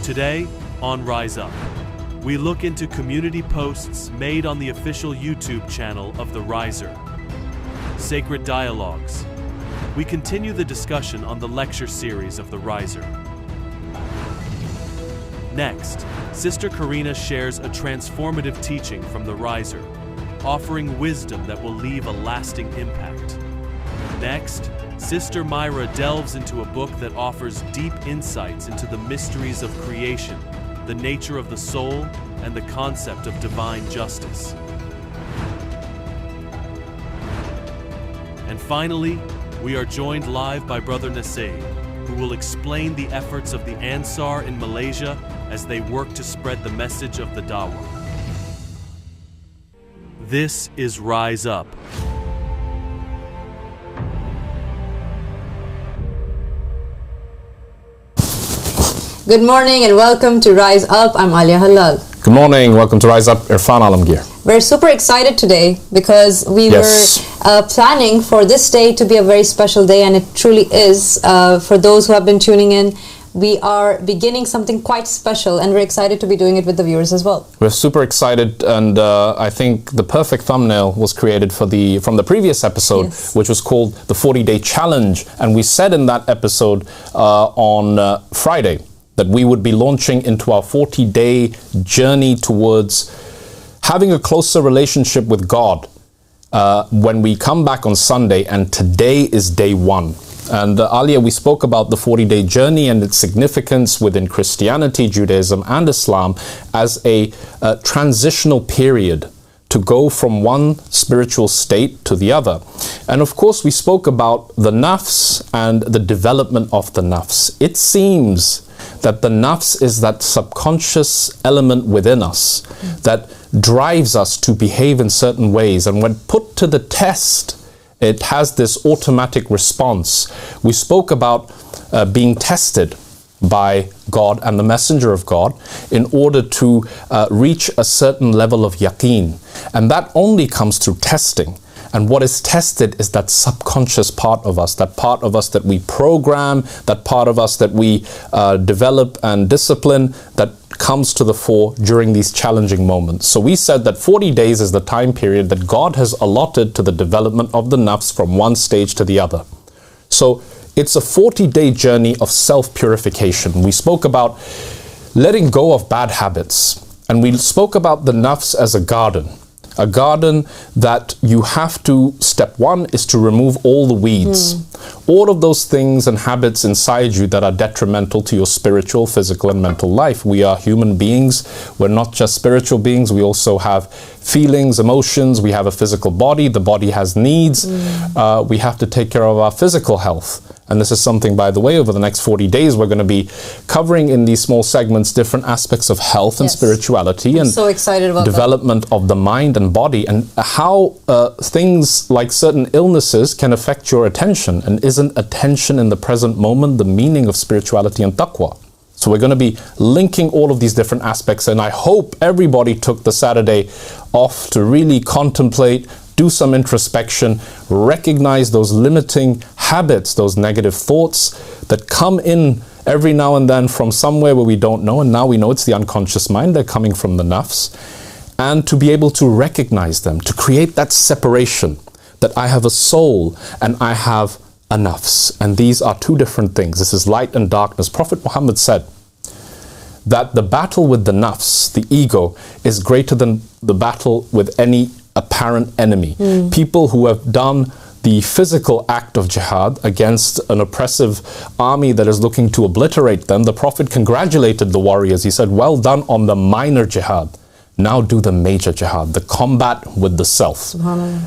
Today, on Rise Up, we look into community posts made on the official YouTube channel of the Riser. Sacred Dialogues. We continue the discussion on the lecture series of the Riser. Next, Sister Karina shares a transformative teaching from the Riser, offering wisdom that will leave a lasting impact. Next, Sister Myrah delves into a book that offers deep insights into the mysteries of creation, the nature of the soul, and the concept of divine justice. And finally, we are joined live by Brother Nasaie, who will explain the efforts of the Ansar in Malaysia as they work to spread the message of the Dawah. This is Rise Up. Good morning and welcome to Rise Up. I'm Alia Halal. Good morning, welcome to Rise Up, Irfan Alamgir. We're super excited today because we were planning for this day to be a very special day, and it truly is. For those who have been tuning in, we are beginning something quite special, and we're excited to be doing it with the viewers as well. We're super excited, and I think the perfect thumbnail was created from the previous episode, which was called the 40-Day Challenge. And we said in that episode on Friday that we would be launching into our 40-day journey towards having a closer relationship with God when we come back on Sunday, and today is day one. And earlier we spoke about the 40-day journey and its significance within Christianity, Judaism, and Islam as a transitional period to go from one spiritual state to the other. And of course we spoke about the nafs and the development of the nafs. It seems that the nafs is that subconscious element within us that drives us to behave in certain ways, and when put to the test, it has this automatic response. We spoke about being tested by God and the Messenger of God in order to reach a certain level of yaqeen, and that only comes through testing. And what is tested is that subconscious part of us, that part of us that we program, that part of us that we develop and discipline, that comes to the fore during these challenging moments. So we said that 40 days is the time period that God has allotted to the development of the nafs from one stage to the other. So it's a 40-day journey of self-purification. We spoke about letting go of bad habits, and we spoke about the nafs as a garden that you have to, step one is to remove all the weeds, all of those things and habits inside you that are detrimental to your spiritual, physical, and mental life. We are human beings. We're not just spiritual beings. We also have feelings, emotions. We have a physical body. The body has needs. We have to take care of our physical health. And this is something, by the way, over the next 40 days, we're going to be covering in these small segments different aspects of health and spirituality and so excited about development of the mind and body, and how things like certain illnesses can affect your attention. And isn't attention in the present moment the meaning of spirituality and taqwa? So we're going to be linking all of these different aspects, and I hope everybody took the Saturday off to really contemplate, do some introspection, recognize those limiting habits, those negative thoughts that come in every now and then from somewhere where we don't know, and now we know it's the unconscious mind, they're coming from the nafs, and to be able to recognize them, to create that separation, that I have a soul and I have a nafs, and these are two different things. This is light and darkness. Prophet Muhammad said that the battle with the nafs, the ego, is greater than the battle with any apparent enemy. People who have done the physical act of jihad against an oppressive army that is looking to obliterate them, the Prophet congratulated the warriors. He said, well done on the minor jihad. Now do the major jihad, the combat with the self.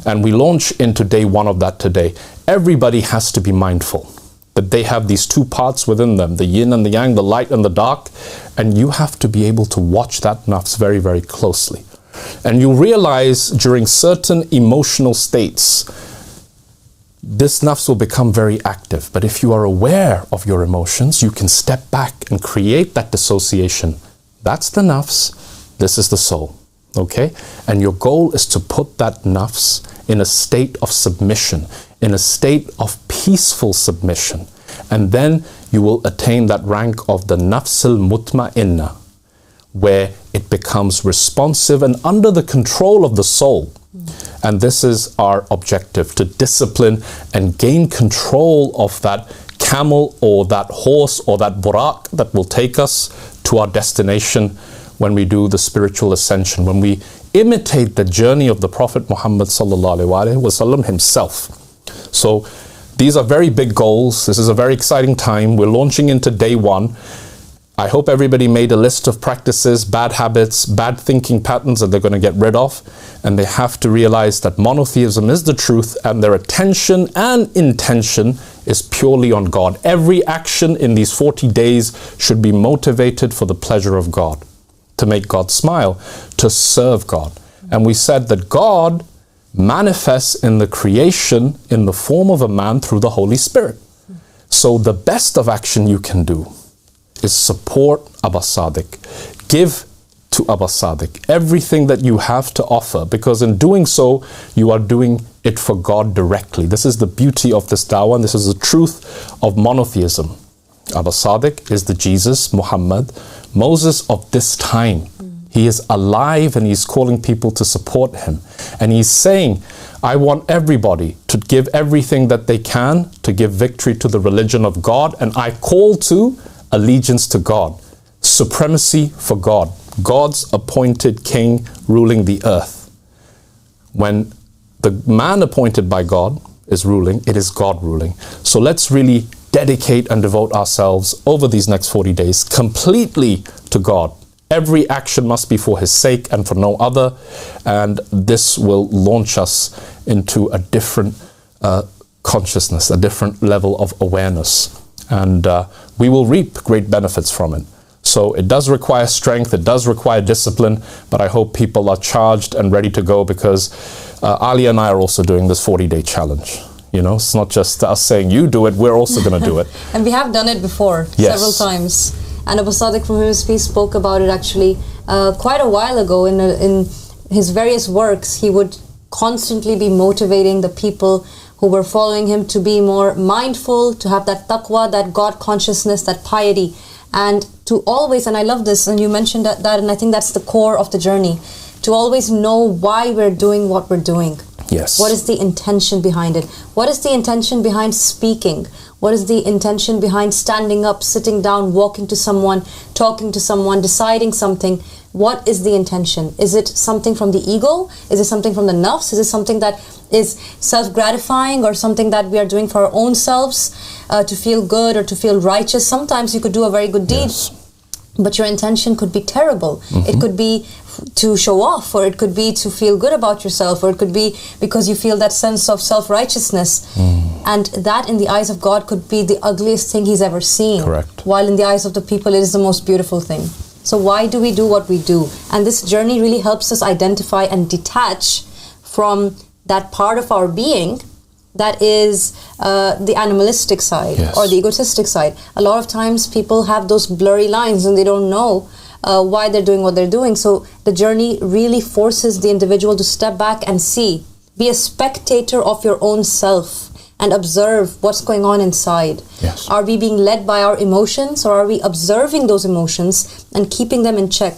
And we launch into day one of that today. Everybody has to be mindful that they have these two parts within them, the yin and the yang, the light and the dark, and you have to be able to watch that nafs very, very closely. And you realize during certain emotional states, this nafs will become very active. But if you are aware of your emotions, you can step back and create that dissociation. That's the nafs, this is the soul, okay? And your goal is to put that nafs in a state of submission, in a state of peaceful submission. And then you will attain that rank of the Nafs al-Mutma'inna, where it becomes responsive and under the control of the soul. And this is our objective, to discipline and gain control of that camel or that horse or that buraq that will take us to our destination when we do the spiritual ascension, when we imitate the journey of the Prophet Muhammad sallallahu alaihi wasallam himself. So these are very big goals. This is a very exciting time. We're launching into day 1. I hope everybody made a list of practices, bad habits, bad thinking patterns that they're going to get rid of. And they have to realize that monotheism is the truth, and their attention and intention is purely on God. Every action in these 40 days should be motivated for the pleasure of God, to make God smile, to serve God. And we said that God manifests in the creation in the form of a man through the Holy Spirit. So the best of action you can do is support Al-Sadiq. Give to Al-Sadiq everything that you have to offer, because in doing so, you are doing it for God directly. This is the beauty of this dawah, and this is the truth of monotheism. Al-Sadiq is the Jesus, Muhammad, Moses of this time. He is alive and he's calling people to support him. And he's saying, I want everybody to give everything that they can to give victory to the religion of God, and I call to allegiance to God, supremacy for God, God's appointed king ruling the earth. When the man appointed by God is ruling, it is God ruling. So let's really dedicate and devote ourselves over these next 40 days completely to God. Every action must be for his sake and for no other, and this will launch us into a different consciousness, a different level of awareness. And we will reap great benefits from it. So it does require strength, it does require discipline, but I hope people are charged and ready to go, because Ali and I are also doing this 40-day challenge. You know, it's not just us saying you do it, we're also going to do it. And we have done it before, several times. And Al-Sadiq from his speech spoke about it actually quite a while ago in his various works. He would constantly be motivating the people who were following him to be more mindful, to have that taqwa, that God consciousness, that piety, and to always, and I love this, and you mentioned that and I think that's the core of the journey, to always know why we're doing what we're doing. Yes. What is the intention behind it? What is the intention behind speaking? What is the intention behind standing up, sitting down, walking to someone, talking to someone, deciding something? What is the intention? Is it something from the ego? Is it something from the nafs? Is it something that is self-gratifying, or something that we are doing for our own selves to feel good or to feel righteous? Sometimes you could do a very good deed, but your intention could be terrible. It could be to show off, or it could be to feel good about yourself, or it could be because you feel that sense of self-righteousness. And that in the eyes of God could be the ugliest thing he's ever seen. Correct. While in the eyes of the people it is the most beautiful thing. So why do we do what we do? And this journey really helps us identify and detach from that part of our being that is the animalistic side, or the egotistic side. A lot of times people have those blurry lines and they don't know why they're doing what they're doing. So the journey really forces the individual to step back and see, be a spectator of your own self and observe what's going on inside. Yes. Are we being led by our emotions, or are we observing those emotions and keeping them in check?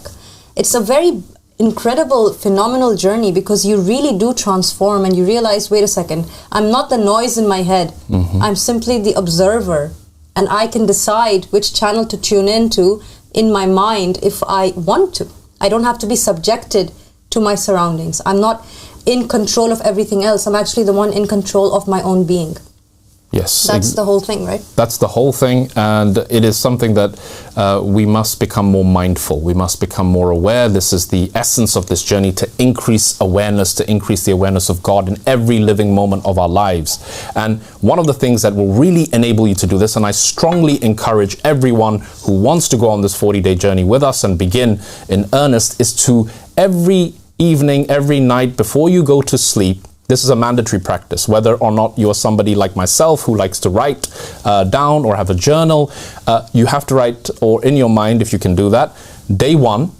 It's a very incredible, phenomenal journey, because you really do transform and you realize, wait a second, I'm not the noise in my head. I'm simply the observer, and I can decide which channel to tune into in my mind if I want to. I don't have to be subjected to my surroundings. I'm not in control of everything else. I'm actually the one in control of my own being. Yes. That's the whole thing, right? That's the whole thing, and it is something that we must become more mindful. We must become more aware. This is the essence of this journey, to increase awareness, to increase the awareness of God in every living moment of our lives. And one of the things that will really enable you to do this, and I strongly encourage everyone who wants to go on this 40-day journey with us and begin in earnest, is to every evening, every night before you go to sleep, this is a mandatory practice, whether or not you're somebody like myself who likes to write down or have a journal. You have to write, or in your mind, if you can do that, day 1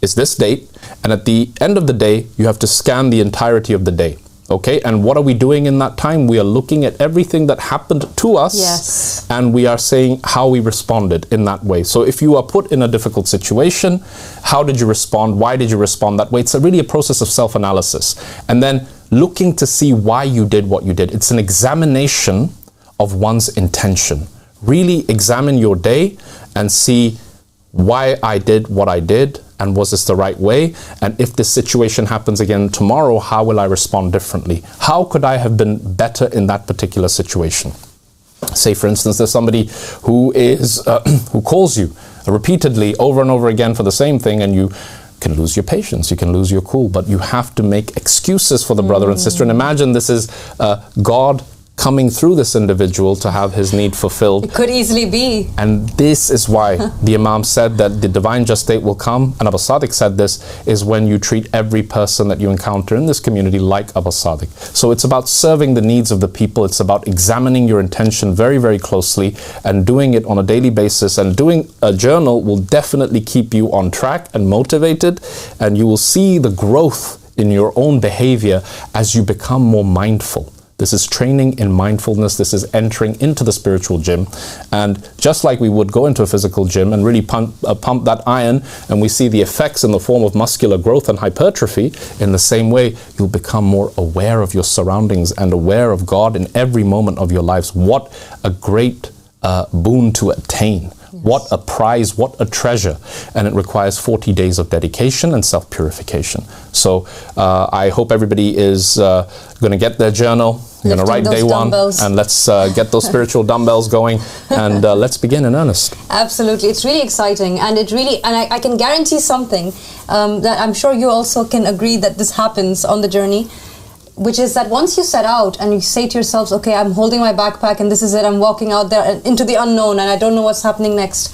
is this date, and at the end of the day, you have to scan the entirety of the day. Okay, and what are we doing in that time? We are looking at everything that happened to us, yes, and we are saying how we responded in that way. So if you are put in a difficult situation, how did you respond? Why did you respond that way? It's really a process of self-analysis. And then looking to see why you did what you did. It's an examination of one's intention. Really examine your day and see why I did what I did, and was this the right way? And if this situation happens again tomorrow, how will I respond differently? How could I have been better in that particular situation? Say, for instance, there's somebody who is who calls you repeatedly over and over again for the same thing, and you can lose your patience, you can lose your cool, but you have to make excuses for the brother and sister. And imagine this is God coming through this individual to have his need fulfilled. It could easily be. And this is why the Imam said that the divine just state will come, and Al-Sadiq said this, is when you treat every person that you encounter in this community like Al-Sadiq. So it's about serving the needs of the people. It's about examining your intention very, very closely and doing it on a daily basis. And doing a journal will definitely keep you on track and motivated, and you will see the growth in your own behavior as you become more mindful. This is training in mindfulness. This is entering into the spiritual gym. And just like we would go into a physical gym and really pump that iron, and we see the effects in the form of muscular growth and hypertrophy, in the same way, you'll become more aware of your surroundings and aware of God in every moment of your lives. What a great boon to attain. Yes. What a prize, what a treasure. And it requires 40 days of dedication and self-purification. So I hope everybody is going to get their journal. You're going to write day dumbbells. 1, and let's get those spiritual dumbbells going, and let's begin in earnest. Absolutely. It's really exciting, and I can guarantee something that I'm sure you also can agree that this happens on the journey, which is that once you set out and you say to yourselves, okay, I'm holding my backpack and this is it, I'm walking out there into the unknown and I don't know what's happening next.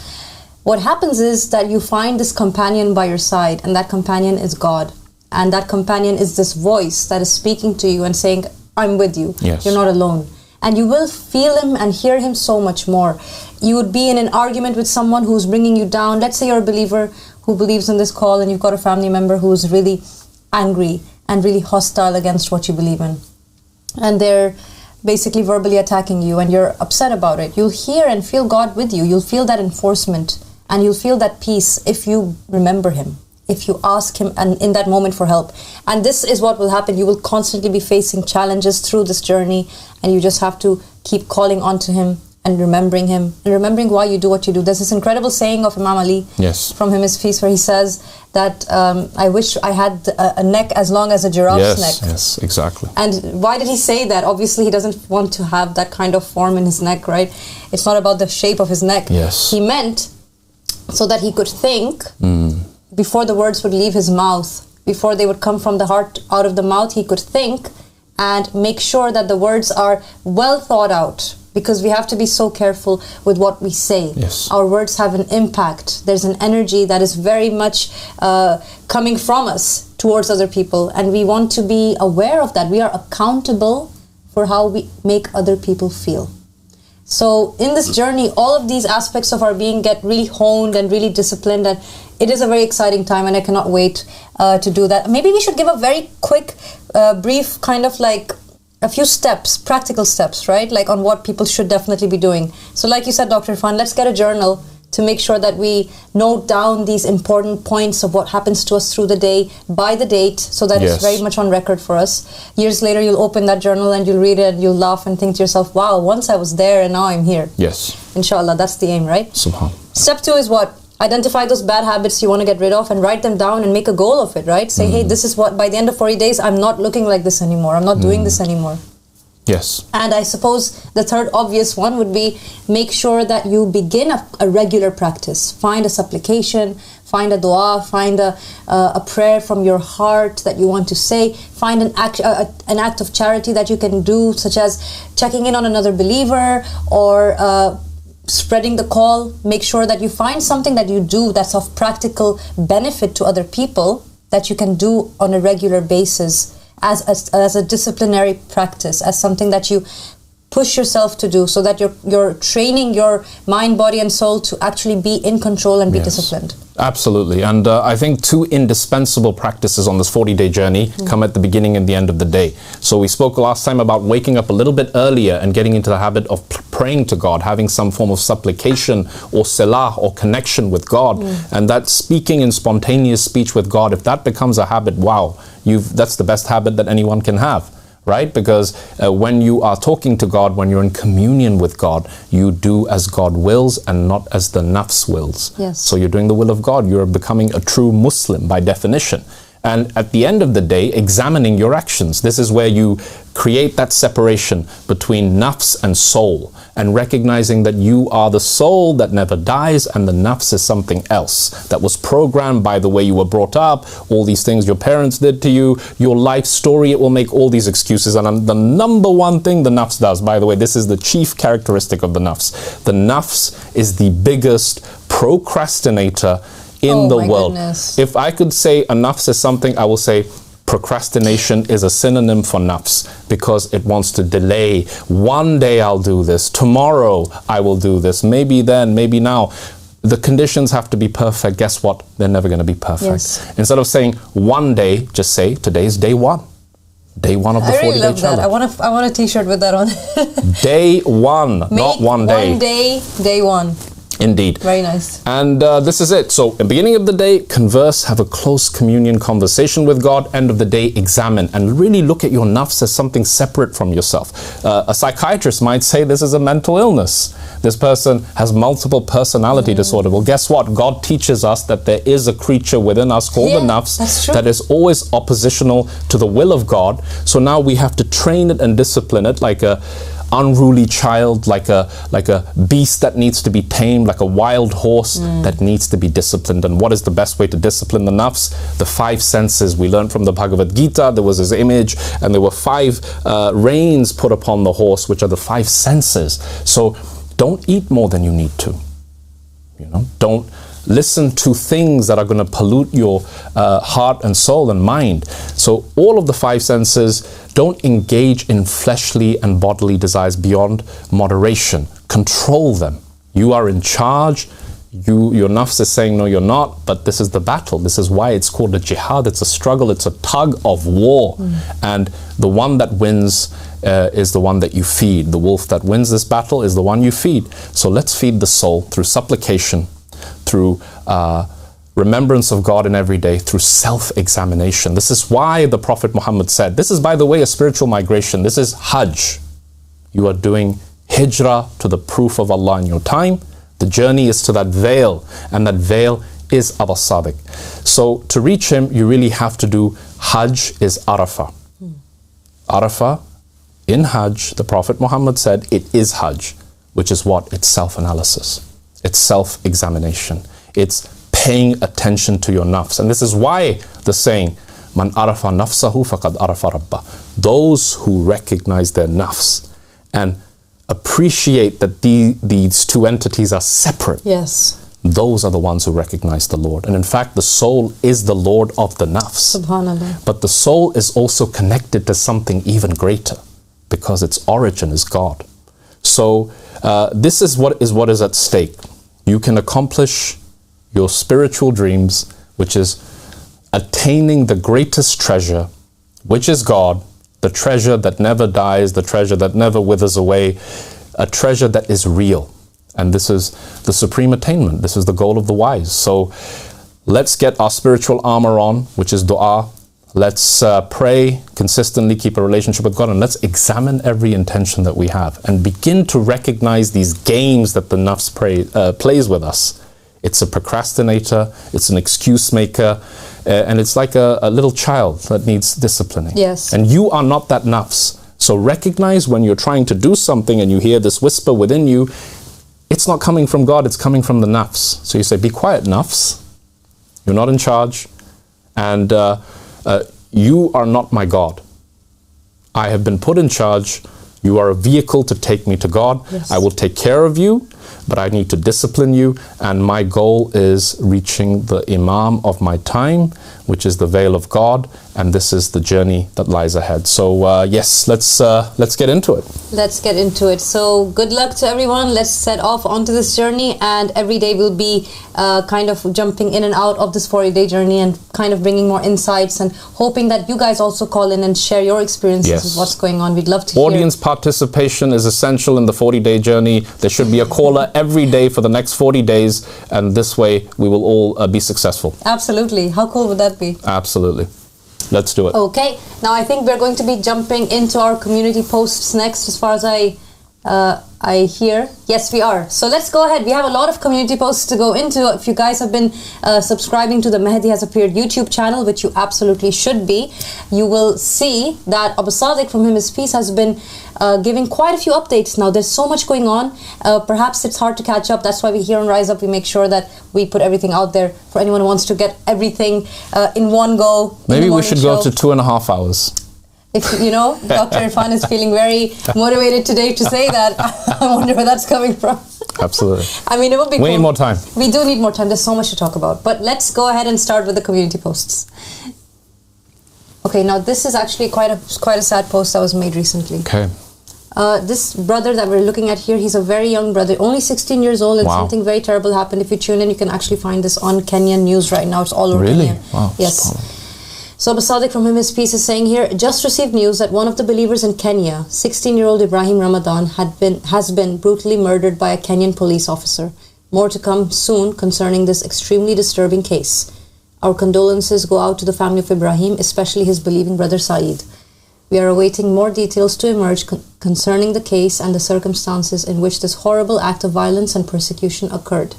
What happens is that you find this companion by your side, and that companion is God. And that companion is this voice that is speaking to you and saying, I'm with you. Yes. You're not alone. And you will feel him and hear him so much more. You would be in an argument with someone who's bringing you down. Let's say you're a believer who believes in this call, and you've got a family member who's really angry and really hostile against what you believe in. And they're basically verbally attacking you, and you're upset about it. You'll hear and feel God with you. You'll feel that enforcement, and you'll feel that peace if you remember him, if you ask him and in that moment for help. And this is what will happen. You will constantly be facing challenges through this journey, and you just have to keep calling on to him and remembering him and remembering why you do what you do. There's this incredible saying of Imam Ali, yes, from him his feast, where he says that I wish I had a neck as long as a giraffe's neck. Yes, exactly. And why did he say that? Obviously he doesn't want to have that kind of form in his neck, right? It's not about the shape of his neck. Yes. He meant so that he could think before the words would leave his mouth, before they would come from the heart out of the mouth. He could think and make sure that the words are well thought out, because we have to be so careful with what we say. Yes. Our words have an impact. There's an energy that is very much coming from us towards other people, and we want to be aware of that. We are accountable for how we make other people feel. So in this journey, all of these aspects of our being get really honed and really disciplined, and it is a very exciting time, and I cannot wait to do that. Maybe we should give a very quick, brief kind of like a few steps, practical steps, right? Like on what people should definitely be doing. So like you said, Dr. Irfan, let's get a journal to make sure that we note down these important points of what happens to us through the day by the date, so that it's very much on record for us. Years later, you'll open that journal and you'll read it and you'll laugh and think to yourself, wow, once I was there and now I'm here. Yes. Inshallah, that's the aim, right? Subhanallah. Step 2 is what? Identify those bad habits you want to get rid of and write them down and make a goal of it, right? Say, hey, this is what, by the end of 40 days, I'm not looking like this anymore. I'm not doing this anymore. Yes. And I suppose the third obvious one would be make sure that you begin a regular practice. Find a supplication, find a dua, find a prayer from your heart that you want to say. Find an act of charity that you can do, such as checking in on another believer or spreading the call. Make sure that you find something that you do that's of practical benefit to other people that you can do on a regular basis as a disciplinary practice, as something that you push yourself to do, so that you're training your mind, body and soul to actually be in control and be disciplined. Absolutely. And I think two indispensable practices on this 40-day journey come at the beginning and the end of the day. So we spoke last time about waking up a little bit earlier and getting into the habit of praying to God, having some form of supplication or salah or connection with God. And that speaking in spontaneous speech with God, if that becomes a habit, wow, that's the best habit that anyone can have. Right? Because when you are talking to God, when you're in communion with God, you do as God wills and not as the nafs wills. Yes. So you're doing the will of God. You're becoming a true Muslim by definition. And at the end of the day, examining your actions. This is where you create that separation between nafs and soul, and recognizing that you are the soul that never dies and the nafs is something else that was programmed by the way you were brought up, all these things your parents did to you, your life story. It will make all these excuses. And the number one thing the nafs does, by the way, this is the chief characteristic of the nafs. The nafs is the biggest procrastinator in the world. Goodness. If I could say a nafs is something, I will say procrastination is a synonym for nafs, because it wants to delay. One day I'll do this, tomorrow I will do this, maybe then, maybe now. The conditions have to be perfect. Guess what? They're never going to be perfect. Yes. Instead of saying one day, just say today's day one. Day one of the 40-day challenge. I want a t-shirt with that on. Day one, not one day. One day, day one. Indeed. Very nice. And this is it. So, at the beginning of the day, converse, have a close communion conversation with God. End of the day, examine and really look at your nafs as something separate from yourself. A psychiatrist might say this is a mental illness. This person has multiple personality disorder. Well, guess what? God teaches us that there is a creature within us called the nafs that is always oppositional to the will of God. So now we have to train it and discipline it like a unruly child, like a beast that needs to be tamed, like a wild horse that needs to be disciplined. And what is the best way to discipline the nafs? The 5 senses. We learned from the Bhagavad Gita, there was this image, and there were 5 reins put upon the horse, which are the 5 senses. So don't eat more than you need to. You know, don't listen to things that are going to pollute your heart and soul and mind. So all of the 5 senses, don't engage in fleshly and bodily desires beyond moderation. Control them. You are in charge. Your nafs is saying, no, you're not, but this is the battle. This is why it's called a jihad. It's a struggle. It's a tug of war. And the one that wins is the one that you feed. The wolf that wins this battle is the one you feed. So let's feed the soul through supplication, through remembrance of God in every day, through self-examination. This is why the Prophet Muhammad said, this is, by the way, a spiritual migration. This is Hajj. You are doing hijrah to the proof of Allah in your time. The journey is to that veil, and that veil is Al-Sadiq. So to reach him, you really have to do Hajj is Arafah. Arafah, in Hajj, the Prophet Muhammad said, it is Hajj, which is what? It's self-analysis. It's self-examination. It's paying attention to your nafs. And this is why the saying, Man arafa nafsahu faqad arafa rabbah. Those who recognize their nafs and appreciate that these two entities are separate. Yes. Those are the ones who recognize the Lord. And in fact, the soul is the Lord of the nafs. Subhanallah. But the soul is also connected to something even greater, because its origin is God. So this is what is at stake. You can accomplish your spiritual dreams, which is attaining the greatest treasure, which is God, the treasure that never dies, the treasure that never withers away, a treasure that is real. And this is the supreme attainment. This is the goal of the wise. So let's get our spiritual armor on, which is dua. Let's pray consistently, keep a relationship with God, and let's examine every intention that we have and begin to recognize these games that the nafs plays with us. It's a procrastinator, it's an excuse maker, and it's like a little child that needs disciplining. Yes. And you are not that nafs. So recognize when you're trying to do something and you hear this whisper within you, it's not coming from God, it's coming from the nafs. So you say, be quiet, nafs. You're not in charge. And you are not my God. I have been put in charge. You are a vehicle to take me to God. Yes. I will take care of you, but I need to discipline you. And my goal is reaching the Imam of my time, which is the veil of God, and this is the journey that lies ahead. So yes, let's get into it. Let's get into it. So good luck to everyone. Let's set off onto this journey, and every day we'll be kind of jumping in and out of this 40-day journey and kind of bringing more insights, and hoping that you guys also call in and share your experiences with what's going on. We'd love to hear. Audience participation is essential in the 40-day journey. There should be a caller every day for the next 40 days, and this way we will all be successful. Absolutely. How cool would that be? Absolutely. Let's do it. Okay. Now I think we're going to be jumping into our community posts next, as far as I hear. Yes, we are. So let's go ahead. We have a lot of community posts to go into. If you guys have been subscribing to the Mahdi Has Appeared YouTube channel, which you absolutely should be, you will see that Al-Sadiq, from him his peace, has been giving quite a few updates now. There's so much going on. Perhaps it's hard to catch up. That's why we here on Rise Up, we make sure that we put everything out there for anyone who wants to get everything in one go. Maybe we should go to 2.5 hours. If you know, Dr. Irfan is feeling very motivated today to say that. I wonder where that's coming from. Absolutely. I mean, it would be We cool. need more time. We do need more time. There's so much to talk about. But let's go ahead and start with the community posts. Okay, now this is actually quite a sad post that was made recently. Okay. This brother that we're looking at here, he's a very young brother, only 16 years old, and something very terrible happened. If you tune in, you can actually find this on Kenyan news right now. It's all over Kenya. Really? Wow. Yes. So Al-Sadiq, from him his peace, is saying here, just received news that one of the believers in Kenya, 16-year-old Ibrahim Ramadan, has been brutally murdered by a Kenyan police officer. More to come soon concerning this extremely disturbing case. Our condolences go out to the family of Ibrahim, especially his believing brother Saeed. We are awaiting more details to emerge concerning the case and the circumstances in which this horrible act of violence and persecution occurred.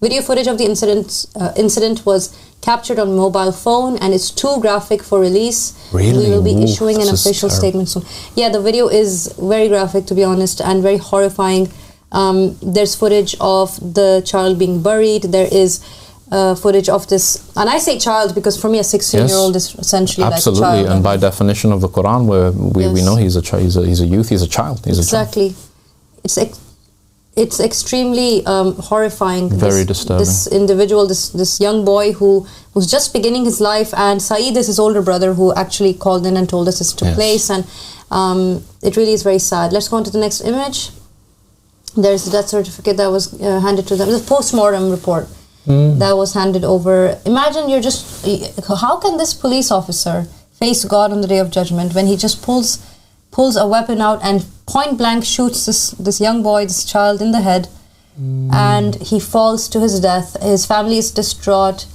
Video footage of the incident was captured on mobile phone, and it's too graphic for release. Really? We will be issuing an official statement soon. Yeah, the video is very graphic, to be honest, and very horrifying. There's footage of the child being buried. There is footage of this, and I say child because for me a 16-year-old is essentially absolutely, like a child. And by definition of the Quran, where we know he's a youth, he's a child. Exactly. It's extremely horrifying. Very disturbing. This individual, this young boy who was just beginning his life, and Saeed is his older brother who actually called in and told us this took place, and it really is very sad. Let's go on to the next image. There's the death certificate that was handed to them. The post-mortem report that was handed over. Imagine how can this police officer face God on the day of judgment when he just pulls a weapon out and point blank shoots this young boy, this child, in the head, and he falls to his death. His family is distraught.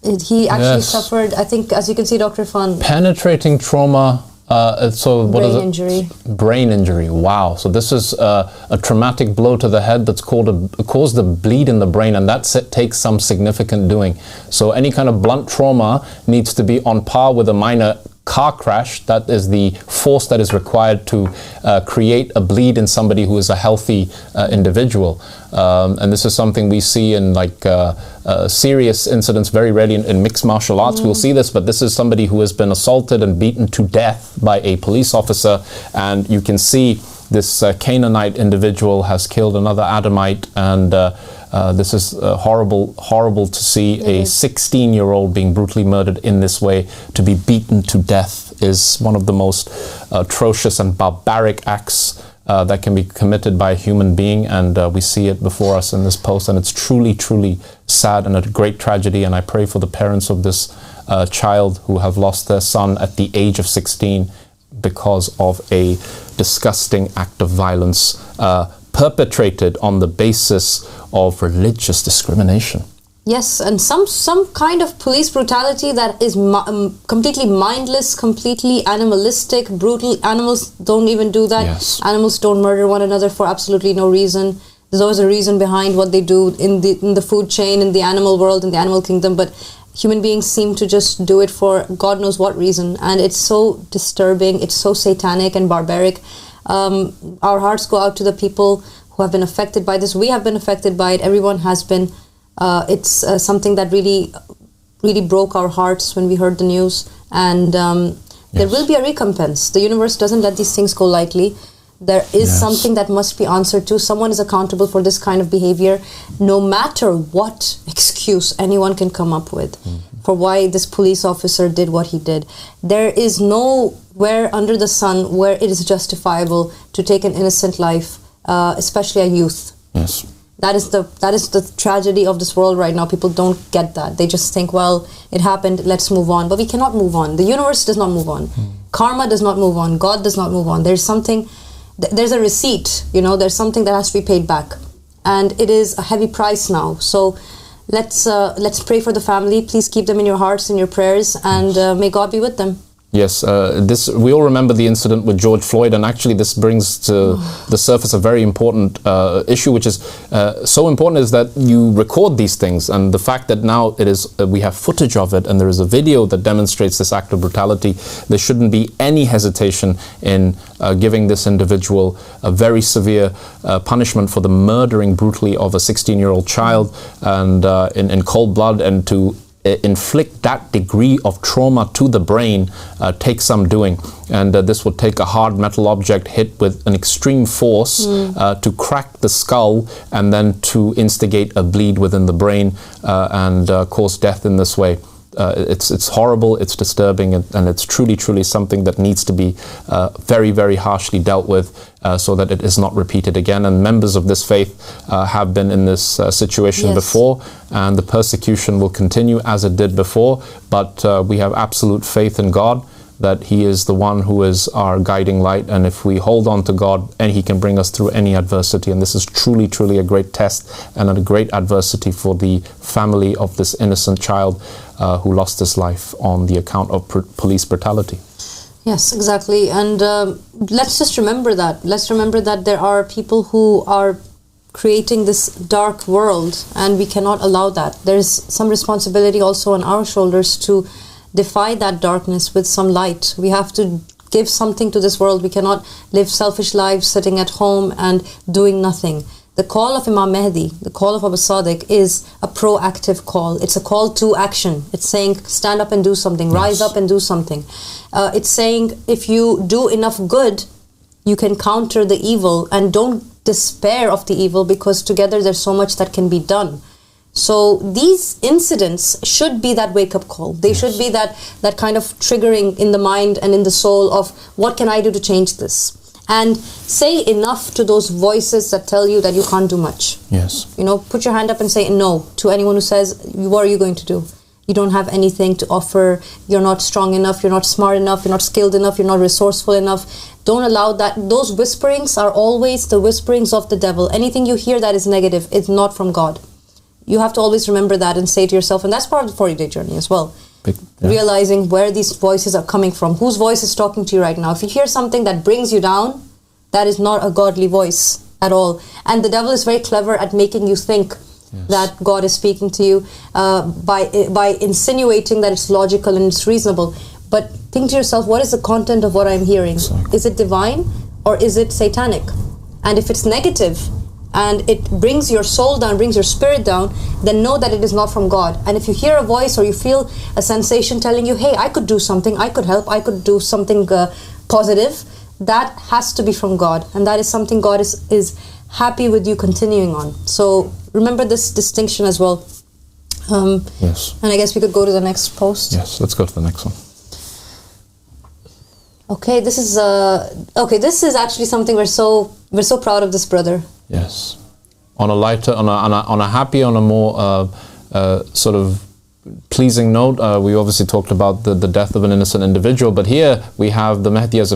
He actually suffered, I think, as you can see, Dr. Irfan, penetrating trauma. Brain injury. Brain injury. Wow. So this is a traumatic blow to the head that's caused a bleed in the brain, and that takes some significant doing. So any kind of blunt trauma needs to be on par with a minor car crash. That is the force that is required to create a bleed in somebody who is a healthy individual. And this is something we see in serious incidents very rarely in mixed martial arts. We'll see this, but this is somebody who has been assaulted and beaten to death by a police officer, and you can see this Canaanite individual has killed another Adamite, and this is horrible to see a 16-year-old being brutally murdered in this way. To be beaten to death is one of the most atrocious and barbaric acts that can be committed by a human being, and we see it before us in this post, and it's truly sad and a great tragedy. And I pray for the parents of this child who have lost their son at the age of 16 because of a disgusting act of violence perpetrated on the basis of religious discrimination. Yes, and some kind of police brutality that is completely mindless, completely animalistic, brutal. Animals don't even do that. Yes. Animals don't murder one another for absolutely no reason. There's always a reason behind what they do in the food chain, in the animal world, in the animal kingdom, but human beings seem to just do it for God knows what reason, and it's so disturbing, it's so satanic and barbaric. Our hearts go out to the people who have been affected by this. We have been affected by it. Everyone has been. It's something that really broke our hearts when we heard the news, and there will be a recompense. The universe doesn't let these things go lightly. There is something that must be answered to. Someone is accountable for this kind of behavior, no matter what excuse anyone can come up with for why this police officer did what he did. There is nowhere under the sun where it is justifiable to take an innocent life, especially a youth. Yes. That is the tragedy of this world right now. People don't get that. They just think, well, it happened, let's move on. But we cannot move on. The universe does not move on. Karma does not move on. God does not move on. There's a receipt, there's something that has to be paid back. And it is a heavy price now. So let's pray for the family. Please keep them in your hearts and your prayers, and may God be with them. Yes, we all remember the incident with George Floyd, and actually this brings to the surface a very important issue, which is so important, is that you record these things, and the fact that now we have footage of it, and there is a video that demonstrates this act of brutality. There shouldn't be any hesitation in giving this individual a very severe punishment for the murdering brutally of a 16-year-old child, and in cold blood, and to inflict that degree of trauma to the brain takes some doing, and this would take a hard metal object hit with an extreme force to crack the skull, and then to instigate a bleed within the brain and cause death in this way. It's horrible, it's disturbing, and it's truly something that needs to be very, very harshly dealt with so that it is not repeated again. And members of this faith have been in this situation before, and the persecution will continue as it did before, but we have absolute faith in God that He is the one who is our guiding light, and if we hold on to God, and He can bring us through any adversity. And this is truly a great test and a great adversity for the family of this innocent child who lost his life on the account of police brutality. Yes, exactly. And let's just remember that. Let's remember that there are people who are creating this dark world, and we cannot allow that. There's some responsibility also on our shoulders to defy that darkness with some light. We have to give something to this world. We cannot live selfish lives sitting at home and doing nothing. The call of Imam Mahdi, the call of Al-Sadiq, is a proactive call. It's a call to action. It's saying, stand up and do something, rise up and do something. It's saying, if you do enough good, you can counter the evil, and don't despair of the evil, because together there's so much that can be done. So these incidents should be that wake-up call. They should be that kind of triggering in the mind and in the soul of, what can I do to change this? And say enough to those voices that tell you that you can't do much. Yes. Put your hand up and say no to anyone who says, what are you going to do? You don't have anything to offer. You're not strong enough. You're not smart enough. You're not skilled enough. You're not resourceful enough. Don't allow that. Those whisperings are always the whisperings of the devil. Anything you hear that is negative, it's not from God. You have to always remember that and say to yourself, and that's part of the 40-day journey as well. Realizing where these voices are coming from. Whose voice is talking to you right now? If you hear something that brings you down, that is not a godly voice at all. And the devil is very clever at making you think that God is speaking to you by insinuating that it's logical and it's reasonable. But think to yourself, what is the content of what I'm hearing? Exactly. Is it divine or is it satanic? And if it's negative, and it brings your soul down, brings your spirit down, then know that it is not from God. And if you hear a voice or you feel a sensation telling you, hey, I could do something, I could help, I could do something positive, that has to be from God. And that is something God is happy with you continuing on. So remember this distinction as well. Yes. And I guess we could go to the next post. Yes, let's go to the next one. Okay, this is actually something we're so proud of this brother. Yes. On a lighter, on a happy, on a more sort of pleasing note, we obviously talked about the death of an innocent individual, but here we have the Mahdi has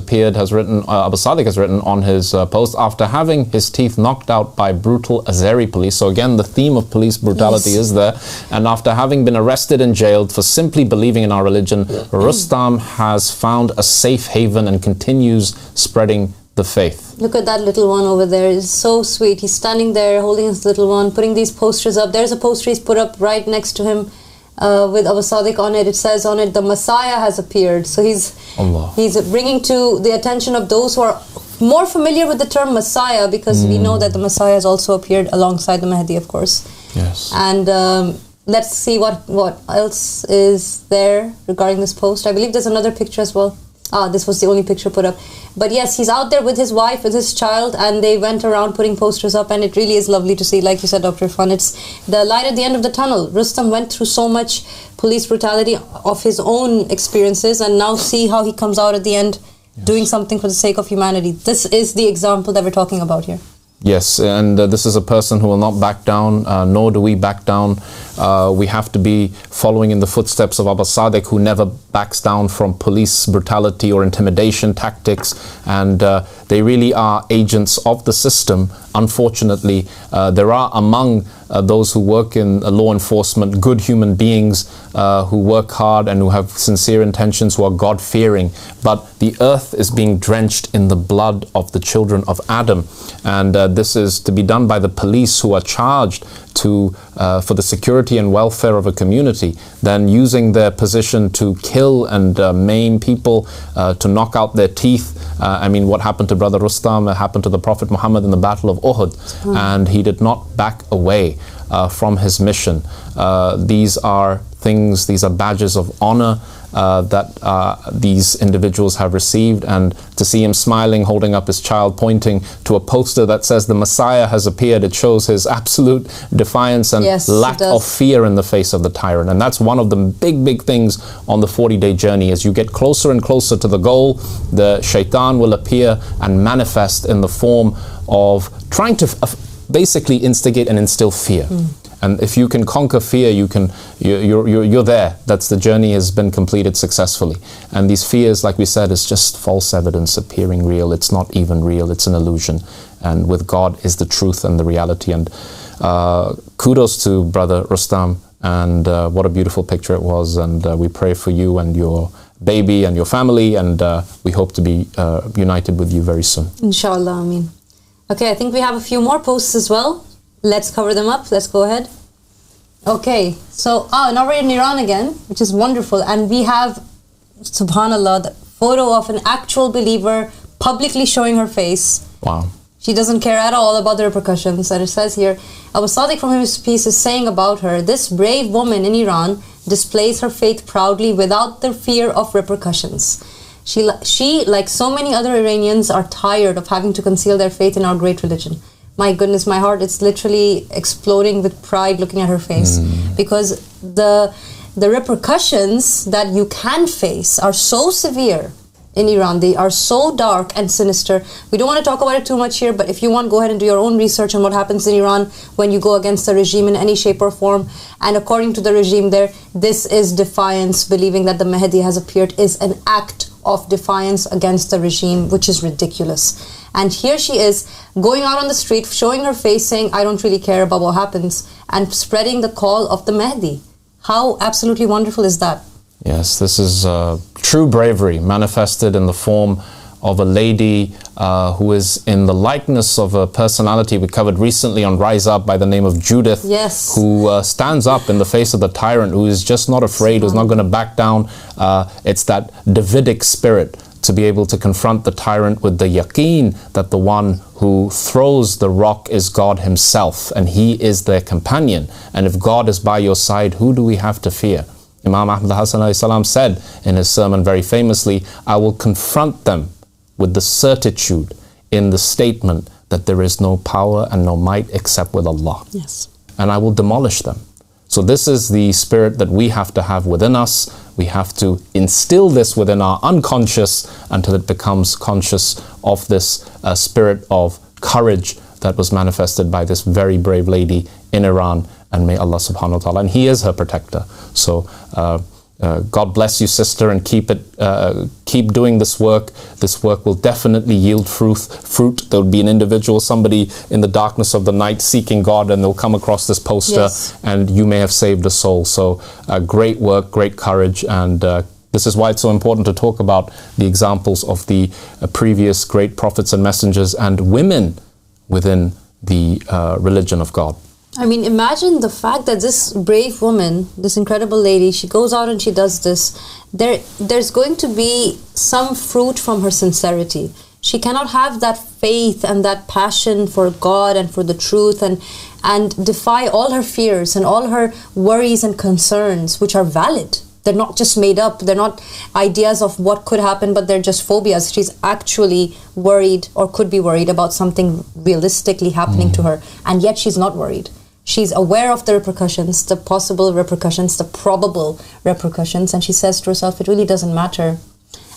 written, Al-Sadiq has written on his post, after having his teeth knocked out by brutal Azeri police. So again, the theme of police brutality is there. And after having been arrested and jailed for simply believing in our religion, Rustam has found a safe haven and continues spreading the faith. Look at that little one over there. It's so sweet. He's standing there holding his little one, putting these posters up. There's a poster he's put up right next to him with Al-Sadiq on it. It says on it, the Messiah has appeared. So he's bringing to the attention of those who are more familiar with the term Messiah, because we know that the Messiah has also appeared alongside the Mahdi, of course. Yes. And let's see what else is there regarding this post. I believe there's another picture as well. This was the only picture put up. But yes, he's out there with his wife, with his child, and they went around putting posters up, and it really is lovely to see. Like you said, Dr. Irfan, it's the light at the end of the tunnel. Rustam went through so much police brutality of his own experiences, and now see how he comes out at the end, doing something for the sake of humanity. This is the example that we're talking about here. Yes, and this is a person who will not back down, nor do we back down. We have to be following in the footsteps of Al-Sadiq, who never backs down from police brutality or intimidation tactics, and they really are agents of the system. Unfortunately, there are among those who work in law enforcement good human beings who work hard and who have sincere intentions, who are God-fearing, but the earth is being drenched in the blood of the children of Adam, and this is to be done by the police, who are charged for the security and welfare of a community, then using their position to kill and maim people, to knock out their teeth. I mean, what happened to Brother Rustam happened to the Prophet Muhammad in the Battle of Uhud, and he did not back away from his mission. These are things, these are badges of honor that these individuals have received, and to see him smiling, holding up his child, pointing to a poster that says the Messiah has appeared, it shows his absolute defiance and lack of fear in the face of the tyrant. And that's one of the big things on the 40-day journey. As you get closer and closer to the goal, the shaitan will appear and manifest in the form of trying to basically instigate and instill fear. And if you can conquer fear, you're there. That's the journey has been completed successfully. And these fears, like we said, is just false evidence appearing real. It's not even real. It's an illusion. And with God is the truth and the reality. And kudos to Brother Rustam. And what a beautiful picture it was. And we pray for you and your baby and your family. And we hope to be united with you very soon. Inshallah, Ameen. Okay, I think we have a few more posts as well. Let's cover them up. Let's go ahead. Okay, so now we're in Iran again, which is wonderful. And we have, subhanAllah, the photo of an actual believer publicly showing her face. Wow. She doesn't care at all about the repercussions. And it says here, Al-Sadiq from his piece is saying about her, this brave woman in Iran displays her faith proudly without the fear of repercussions. She, like so many other Iranians, are tired of having to conceal their faith in our great religion. My goodness, my heart, it's literally exploding with pride looking at her face. Because the repercussions that you can face are so severe in Iran. They are so dark and sinister. We don't want to talk about it too much here, but if you want, go ahead and do your own research on what happens in Iran when you go against the regime in any shape or form. And according to the regime there, this is defiance. Believing that the Mahdi has appeared is an act of defiance against the regime, which is ridiculous. And here she is going out on the street, showing her face, saying, I don't really care about what happens, and spreading the call of the Mahdi. How absolutely wonderful is that? Yes, this is true bravery manifested in the form of a lady who is in the likeness of a personality we covered recently on Rise Up by the name of Judith, who stands up in the face of the tyrant, who is just not afraid, who's not going to back down. It's that Davidic spirit to be able to confront the tyrant with the yaqeen that the one who throws the rock is God himself, and he is their companion. And if God is by your side, who do we have to fear? Imam Ahmad Hassan said in his sermon very famously, I will confront them with the certitude in the statement that there is no power and no might except with Allah. Yes. And I will demolish them. So this is the spirit that we have to have within us. We have to instill this within our unconscious until it becomes conscious of this spirit of courage that was manifested by this very brave lady in Iran. And may Allah subhanahu wa ta'ala, and He is her protector. So God bless you, sister, and keep doing this work. This work will definitely yield fruit. There will be an individual, somebody in the darkness of the night seeking God, and they'll come across this poster, and you may have saved a soul. So great work, great courage, and this is why it's so important to talk about the examples of the previous great prophets and messengers and women within the religion of God. I mean, imagine the fact that this brave woman, this incredible lady, she goes out and she does this. There's going to be some fruit from her sincerity. She cannot have that faith and that passion for God and for the truth and defy all her fears and all her worries and concerns, which are valid. They're not just made up. They're not ideas of what could happen, but they're just phobias. She's actually worried or could be worried about something realistically happening to her. And yet she's not worried. She's aware of the repercussions, the possible repercussions, the probable repercussions. And she says to herself, it really doesn't matter.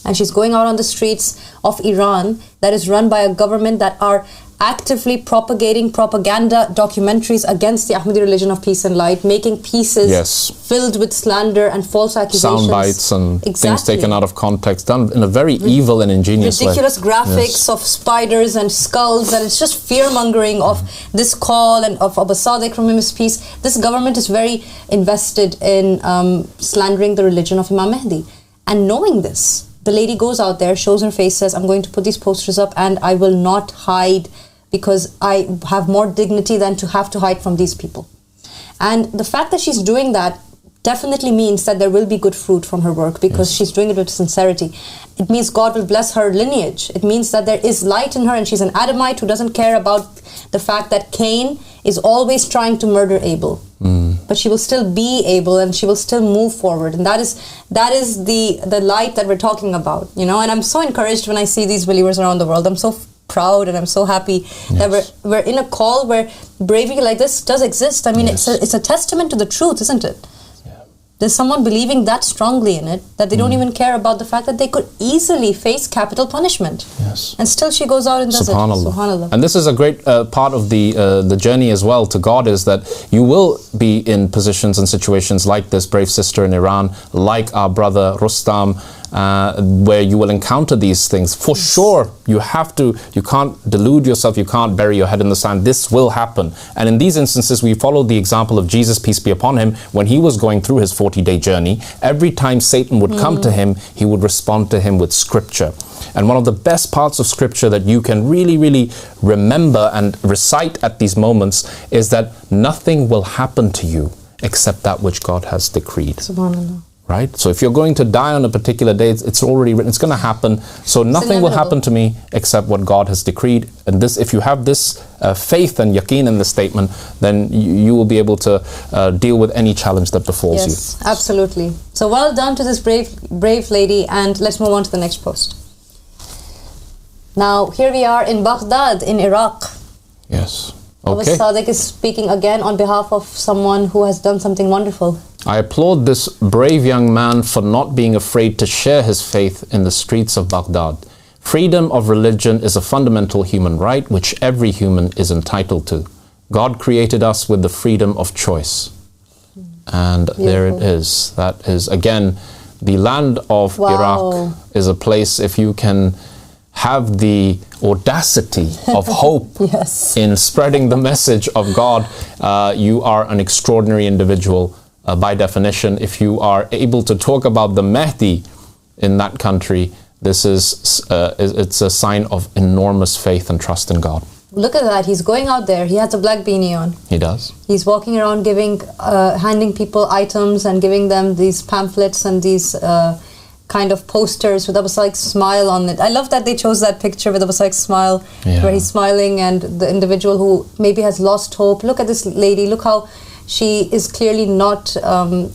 And she's going out on the streets of Iran that is run by a government that are actively propagating propaganda documentaries against the Ahmadi religion of peace and light, making pieces filled with slander and false accusations. Sound bites and things taken out of context, done in a very evil and ingenious way. Ridiculous graphics of spiders and skulls, and it's just fear-mongering of this call and of Al-Sadiq from his peace. This government is very invested in slandering the religion of Imam Mahdi. And knowing this, the lady goes out there, shows her face, says, I'm going to put these posters up and I will not hide because I have more dignity than to have to hide from these people. And the fact that she's doing that definitely means that there will be good fruit from her work, because she's doing it with sincerity. It means God will bless her lineage. It means that there is light in her, and she's an Adamite who doesn't care about the fact that Cain is always trying to murder Abel. But she will still be Abel, and she will still move forward. And that is the light that we're talking about, you know. And I'm so encouraged when I see these believers around the world. I'm so proud and I'm so happy that we're in a call where bravery like this does exist. I mean, it's a testament to the truth, isn't it? There's someone believing that strongly in it that they don't even care about the fact that they could easily face capital punishment. And still she goes out and does it. Subhanallah. And this is a great part of the journey as well to God, is that you will be in positions and situations like this brave sister in Iran, like our brother Rustam, where you will encounter these things. For sure, you can't delude yourself, you can't bury your head in the sand. This will happen. And in these instances, we follow the example of Jesus, peace be upon him, when he was going through his 40-day journey. Every time Satan would come to him, he would respond to him with scripture. And one of the best parts of scripture that you can really, really remember and recite at these moments is that nothing will happen to you except that which God has decreed. Subhanallah. Right? So if you're going to die on a particular day, it's already written, it's going to happen. So nothing will happen to me except what God has decreed. And this, if you have this faith and yaqeen in the statement, then you will be able to deal with any challenge that befalls you. Yes, absolutely. So well done to this brave lady, and let's move on to the next post. Now, here we are in Baghdad, in Iraq. Yes. Okay. Al-Sadiq is speaking again on behalf of someone who has done something wonderful. I applaud this brave young man for not being afraid to share his faith in the streets of Baghdad. Freedom of religion is a fundamental human right which every human is entitled to. God created us with the freedom of choice. And there it is. That is, again, the land of Iraq is a place, if you can have the audacity of hope in spreading the message of God, you are an extraordinary individual by definition. If you are able to talk about the Mahdi in that country, this is it's a sign of enormous faith and trust in God. Look at that. He's going out there. He has a black beanie on. He does. He's walking around giving, handing people items and giving them these pamphlets and these kind of posters with Al-Sadiq's smile on it. I love that they chose that picture with Al-Sadiq's smile, where he's smiling, and the individual who maybe has lost hope. Look at this lady. Look how she is clearly not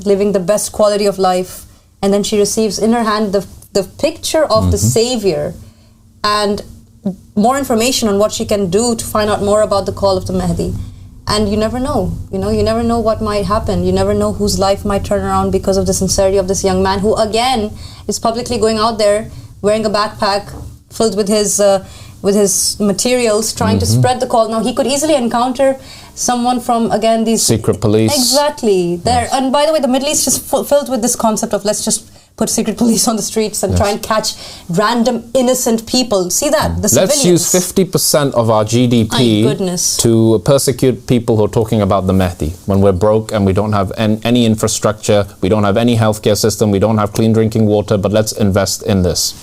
living the best quality of life. And then she receives in her hand the picture of the Savior and more information on what she can do to find out more about the call of the Mahdi. And you never know, you never know what might happen. You never know whose life might turn around because of the sincerity of this young man, who again is publicly going out there wearing a backpack filled with his materials, trying to spread the call. Now, he could easily encounter someone from, again, these secret police. Exactly. There. And by the way, the Middle East is filled with this concept of let's just put secret police on the streets and try and catch random innocent people. See that? The Let's use 50% of our GDP to persecute people who are talking about the Mahdi, when we're broke and we don't have any infrastructure, we don't have any healthcare system, we don't have clean drinking water, but let's invest in this.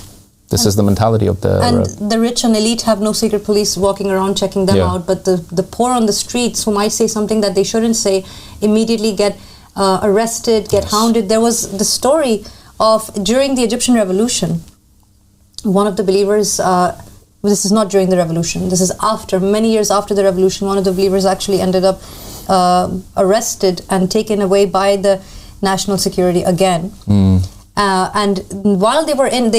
This is the mentality of the... And the rich and elite have no secret police walking around checking them out, but the poor on the streets who might say something that they shouldn't say immediately get arrested, get hounded. There was the story of during the Egyptian revolution, one of the believers, this is not during the revolution, this is after, many years after the revolution, one of the believers actually ended up arrested and taken away by the national security again. And while they were in,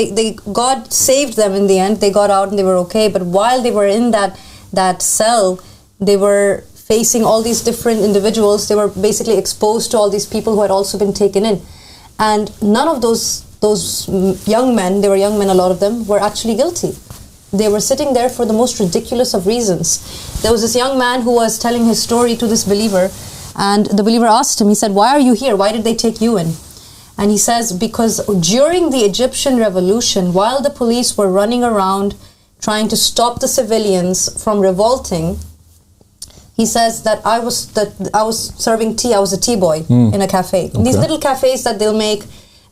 God saved them in the end. They got out and they were okay. But while they were in that cell, they were facing all these different individuals. They were basically exposed to all these people who had also been taken in. And none of those young men, they were young men, a lot of them, were actually guilty. They were sitting there for the most ridiculous of reasons. There was this young man who was telling his story to this believer, and the believer asked him, he said, "Why are you here? Why did they take you in?" And he says, because during the Egyptian revolution, while the police were running around trying to stop the civilians from revolting, he says that I was serving tea. I was a tea boy in a cafe. Okay. These little cafes that they'll make,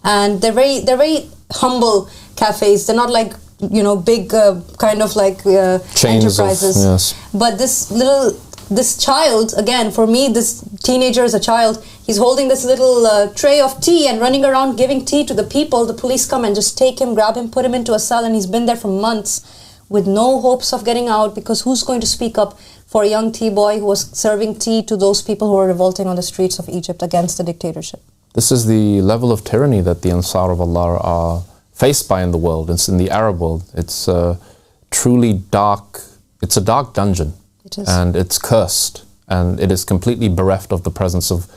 and they're very humble cafes. They're not like, you know, big kind of like enterprises. Yes. But this child, again, for me, this teenager is a child. He's holding this little tray of tea and running around giving tea to the people. The police come and just take him, grab him, put him into a cell, and he's been there for months with no hopes of getting out, because who's going to speak up for a young tea boy who was serving tea to those people who were revolting on the streets of Egypt against the dictatorship? This is the level of tyranny that the Ansar of Allah are faced by in the world. It's in the Arab world. It's truly dark. It's a dark dungeon. It is. And it's cursed. And it is completely bereft of the presence of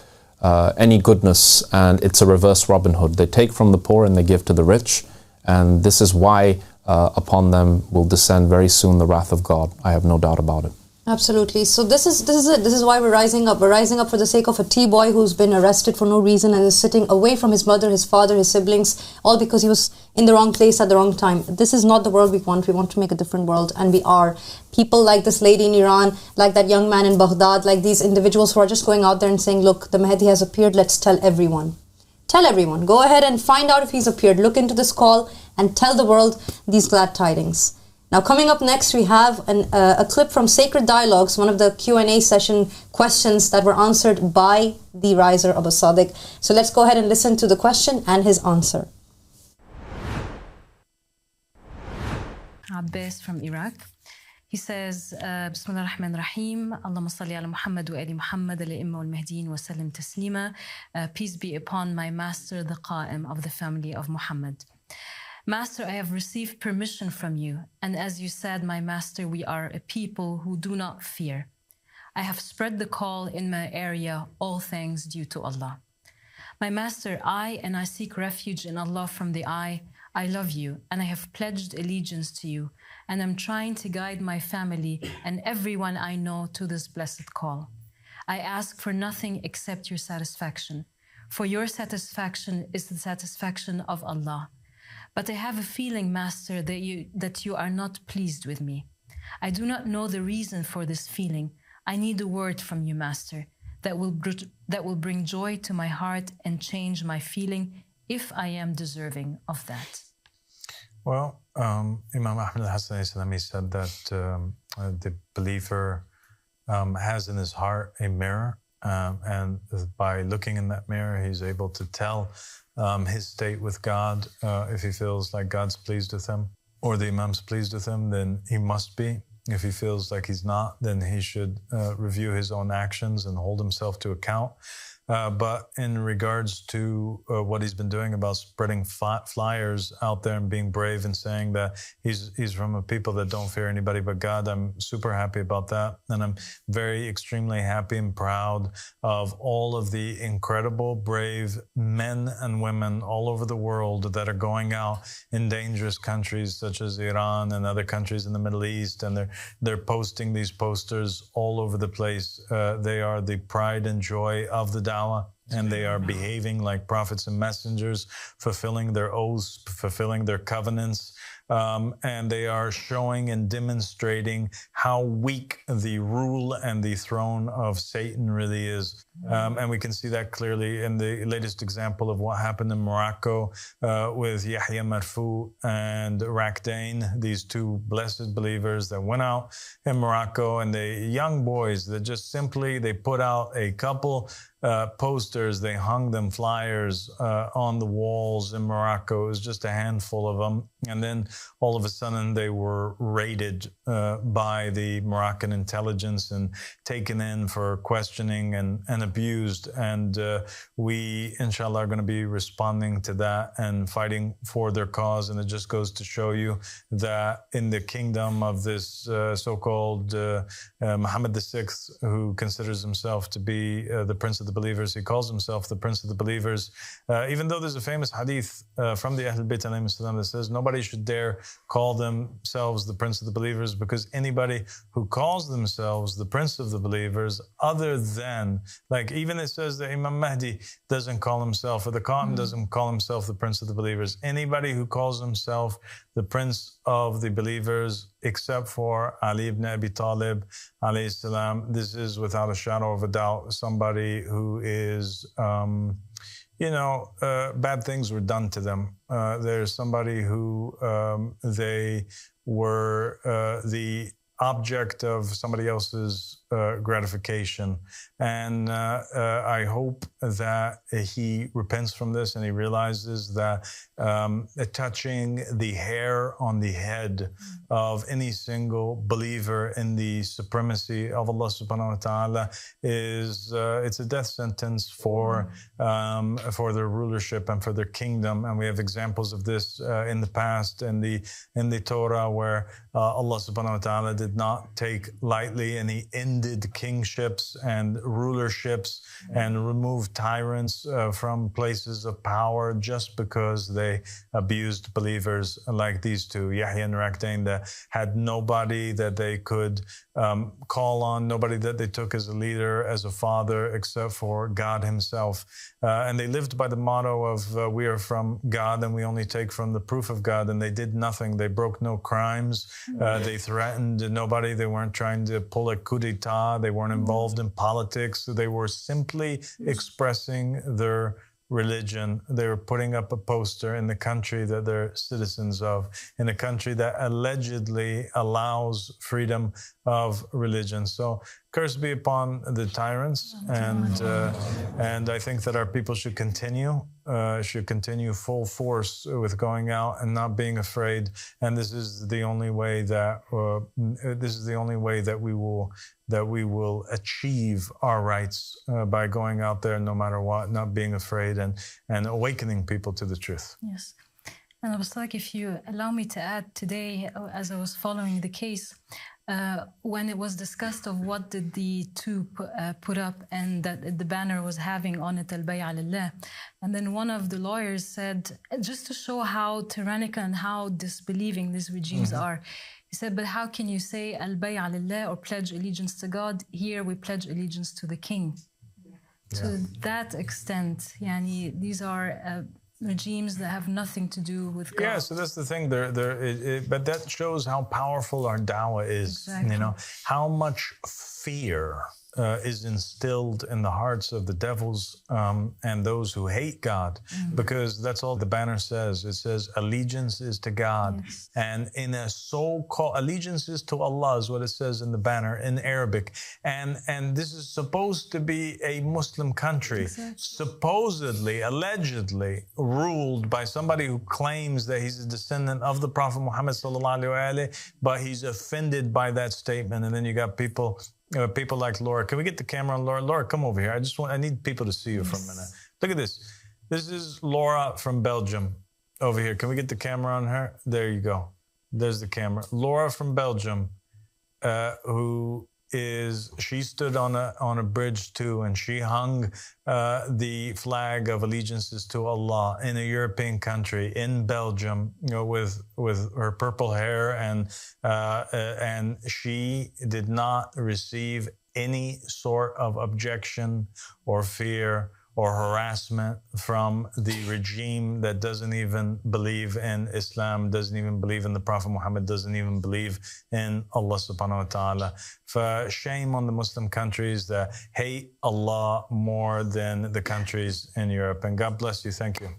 any goodness. And it's a reverse Robin Hood. They take from the poor and they give to the rich. And this is why upon them will descend very soon the wrath of God. I have no doubt about it. Absolutely. So this is it. This is why we're rising up. We're rising up for the sake of a tea boy who's been arrested for no reason and is sitting away from his mother, his father, his siblings, all because he was in the wrong place at the wrong time. This is not the world we want. We want to make a different world, and we are. People like this lady in Iran, like that young man in Baghdad, like these individuals who are just going out there and saying, look, the Mahdi has appeared. Let's tell everyone. Tell everyone. Go ahead and find out if he's appeared. Look into this call and tell the world these glad tidings. Now, coming up next, we have a clip from Sacred Dialogues, one of the Q&A session questions that were answered by the riser of Al-Sadiq. So let's go ahead and listen to the question and his answer. Abbas from Iraq. He says, Bismillah ar-Rahman ar-Rahim, Allahumma salli ala Muhammad wa ali Muhammad al-Imma wal-Mahdiin wa sallim taslima. Peace be upon my master, the Qa'im of the family of Muhammad. Master, I have received permission from you, and as you said, my master, we are a people who do not fear. I have spread the call in my area, all thanks due to Allah. My master, I seek refuge in Allah from the I love you, and I have pledged allegiance to you, and I'm trying to guide my family and everyone I know to this blessed call. I ask for nothing except your satisfaction, for your satisfaction is the satisfaction of Allah. But I have a feeling, Master, that you are not pleased with me. I do not know the reason for this feeling. I need a word from you, Master, that will bring joy to my heart and change my feeling if I am deserving of that. Well, Imam Ahmad al-Hassani said that the believer has in his heart a mirror, and by looking in that mirror, he's able to tell his state with God. If he feels like God's pleased with him or the Imam's pleased with him, then he must be. If he feels like he's not, then he should review his own actions and hold himself to account. But in regards to what he's been doing about spreading flyers out there and being brave and saying that he's from a people that don't fear anybody but God, I'm super happy about that. And I'm extremely happy and proud of all of the incredible, brave men and women all over the world that are going out in dangerous countries such as Iran and other countries in the Middle East. And they're posting these posters all over the place. They are the pride and joy of the and they are behaving like prophets and messengers, fulfilling their oaths, fulfilling their covenants, and they are showing and demonstrating how weak the rule and the throne of Satan really is. And we can see that clearly in the latest example of what happened in Morocco with Yahya Marfou and Rakdain, these two blessed believers that went out in Morocco, and the young boys that just simply, they put out a couple posters. They hung them, flyers, on the walls in Morocco. It was just a handful of them. And then all of a sudden they were raided by the Moroccan intelligence and taken in for questioning and abused. And we, inshallah, are going to be responding to that and fighting for their cause. And it just goes to show you that in the kingdom of this so-called Muhammad VI, who considers himself to be the Prince of the Believers, he calls himself the Prince of the Believers, even though there's a famous hadith from the Ahlul Bayt alayhim salam that says nobody should dare call themselves the Prince of the Believers, because anybody who calls themselves the Prince of the Believers, other than, like even it says that Imam Mahdi doesn't call himself, or the Qa'im doesn't call himself the Prince of the Believers. Anybody who calls himself the Prince of the Believers, except for Ali ibn Abi Talib alayhi salam, this is without a shadow of a doubt somebody who is, bad things were done to them. There's somebody who they were the object of somebody else's gratification. And I hope that he repents from this and he realizes that touching the hair on the head of any single believer in the supremacy of Allah subhanahu wa ta'ala is it's a death sentence for their rulership and for their kingdom. And we have examples of this in the past in the Torah, where Allah subhanahu wa ta'ala did not take lightly, and he ended kingships and rulerships and removed tyrants from places of power just because they abused believers like these two, Yahya and Rakdain, that had nobody that they could call on, nobody that they took as a leader, as a father, except for God himself. And they lived by the motto of we are from God and we only take from the proof of God. And they did nothing. They broke no crimes. They threatened nobody. They weren't trying to pull a coup d'etat. They weren't involved in politics. They were simply expressing their religion. They were putting up a poster in the country that they're citizens of, in a country that allegedly allows freedom of religion. So curse be upon the tyrants, and I think that our people should continue full force with going out and not being afraid. And this is the only way that we will achieve our rights by going out there no matter what, not being afraid, and awakening people to the truth. Yes. And I was like, if you allow me to add, today, as I was following the case, when it was discussed of what did the two put up, and that the banner was having on it Al-Bay'a Lillah, and then one of the lawyers said, just to show how tyrannical and how disbelieving these regimes are, he said, but how can you say Al-Bay'a Lillah, or pledge allegiance to God? Here we pledge allegiance to the king. Yeah. To that extent, these are regimes that have nothing to do with God. Yeah, so that's the thing. But that shows how powerful our dawah is. Exactly. How much fear is instilled in the hearts of the devils and those who hate God, because that's all the banner says. It says allegiance is to God. Yes. And in a so-called allegiance is to Allah is what it says in the banner in Arabic. And this is supposed to be a Muslim country, exactly. Supposedly, allegedly ruled by somebody who claims that he's a descendant of the Prophet Muhammad sallallahu alaihi wasallam, but he's offended by that statement. And then you got people like Laura. Can we get the camera on Laura? Laura, come over here. I need people to see you for a minute. Look at this. This is Laura from Belgium over here. Can we get the camera on her? There you go. There's the camera. Laura from Belgium, she stood on a bridge too, and she hung the flag of allegiances to Allah in a European country, in Belgium, with her purple hair, and she did not receive any sort of objection or fear or harassment from the regime that doesn't even believe in Islam, doesn't even believe in the Prophet Muhammad, doesn't even believe in Allah subhanahu wa ta'ala. For shame on the Muslim countries that hate Allah more than the countries in Europe. And God bless you. Thank you.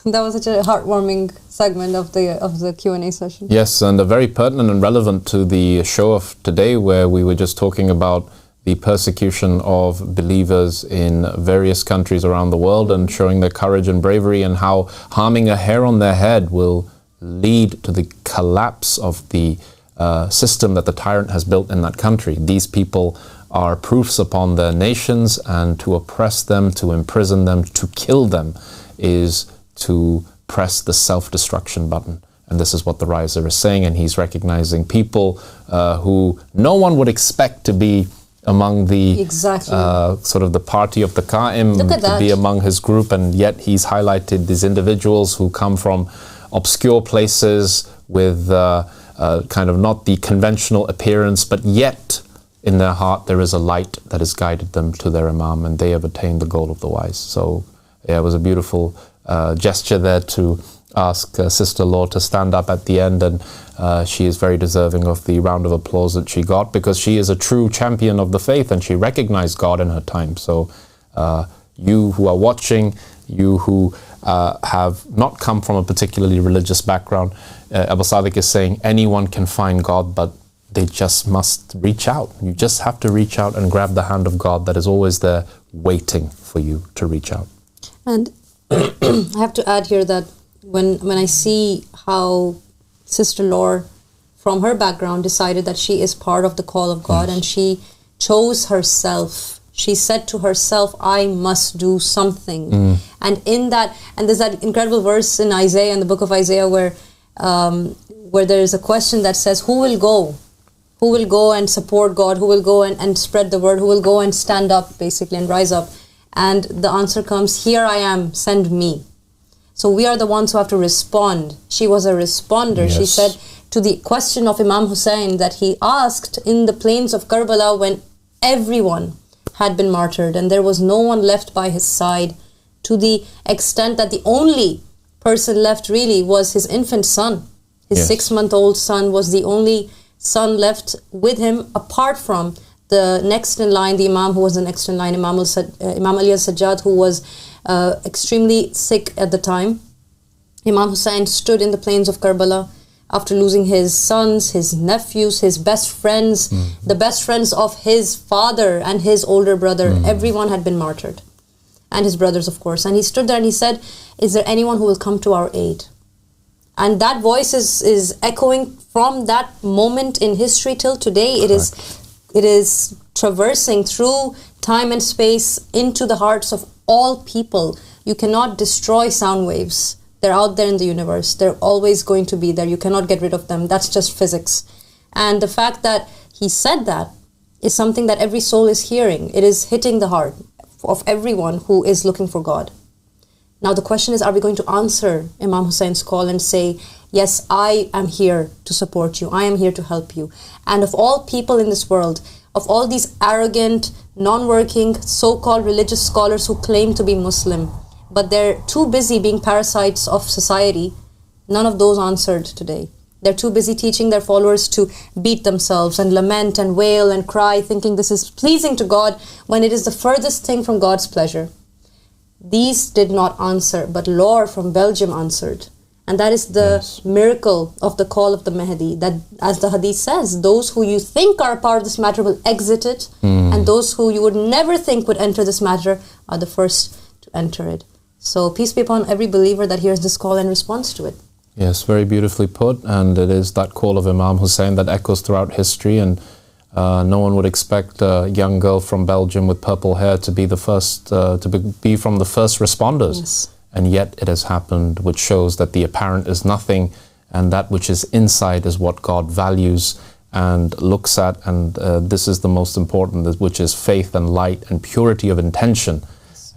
That was such a heartwarming segment of the Q&A session. Yes, and very pertinent and relevant to the show of today, where we were just talking about the persecution of believers in various countries around the world and showing their courage and bravery, and how harming a hair on their head will lead to the collapse of the system that the tyrant has built in that country. These people are proofs upon their nations, and to oppress them, to imprison them, to kill them is to press the self-destruction button. And this is what the riser is saying, and he's recognizing people who no one would expect to be among the sort of the party of the Qa'im, to be among his group, and yet he's highlighted these individuals who come from obscure places with kind of not the conventional appearance, but yet in their heart there is a light that has guided them to their Imam, and they have attained the goal of the wise. So yeah, it was a beautiful gesture there to ask Sister Law to stand up at the end, and she is very deserving of the round of applause that she got, because she is a true champion of the faith and she recognized God in her time. So you who are watching, you who have not come from a particularly religious background, Al-Sadiq is saying anyone can find God, but they just must reach out. You just have to reach out and grab the hand of God that is always there waiting for you to reach out. And I have to add here that when I see how Sister Laure, from her background, decided that she is part of the call of God, and she chose herself. She said to herself, I must do something. And in that, and there's that incredible verse in Isaiah, in the book of Isaiah, where there is a question that says, who will go? Who will go and support God? Who will go and spread the word? Who will go and stand up, basically, and rise up? And the answer comes, here I am, send me. So we are the ones who have to respond. She was a responder. Yes. She said to the question of Imam Hussein that he asked in the plains of Karbala, when everyone had been martyred and there was no one left by his side, to the extent that the only person left really was his infant son. His 6-month-old son was the only son left with him, apart from the next in line, the Imam who was the next in line, Imam Ali al-Sajjad, who was extremely sick at the time. Imam Hussein stood in the plains of Karbala after losing his sons, his nephews, his best friends, the best friends of his father and his older brother. Everyone had been martyred, and his brothers, of course. And he stood there and he said, is there anyone who will come to our aid? And that voice is echoing from that moment in history till today. It is traversing through time and space into the hearts of all people. You cannot destroy sound waves. They're out there in the universe. They're always going to be there. You cannot get rid of them. That's just physics. And the fact that he said that is something that every soul is hearing. It is hitting the heart of everyone who is looking for God. Now the question is, are we going to answer Imam Hussein's call and say, yes, I am here to support you. I am here to help you. And of all people in this world, of all these arrogant, non-working, so-called religious scholars who claim to be Muslim, but they're too busy being parasites of society, none of those answered today. They're too busy teaching their followers to beat themselves and lament and wail and cry, thinking this is pleasing to God, when it is the furthest thing from God's pleasure. These did not answer, but Laure from Belgium answered. And that is the miracle of the call of the Mahdi, that, as the hadith says, those who you think are part of this matter will exit it, and those who you would never think would enter this matter are the first to enter it. So peace be upon every believer that hears this call and responds to it. Yes, very beautifully put. And it is that call of Imam Hussein that echoes throughout history, and no one would expect a young girl from Belgium with purple hair to be the first, to be from the first responders. Yes. And yet it has happened, which shows that the apparent is nothing, and that which is inside is what God values and looks at. And this is the most important, which is faith and light and purity of intention.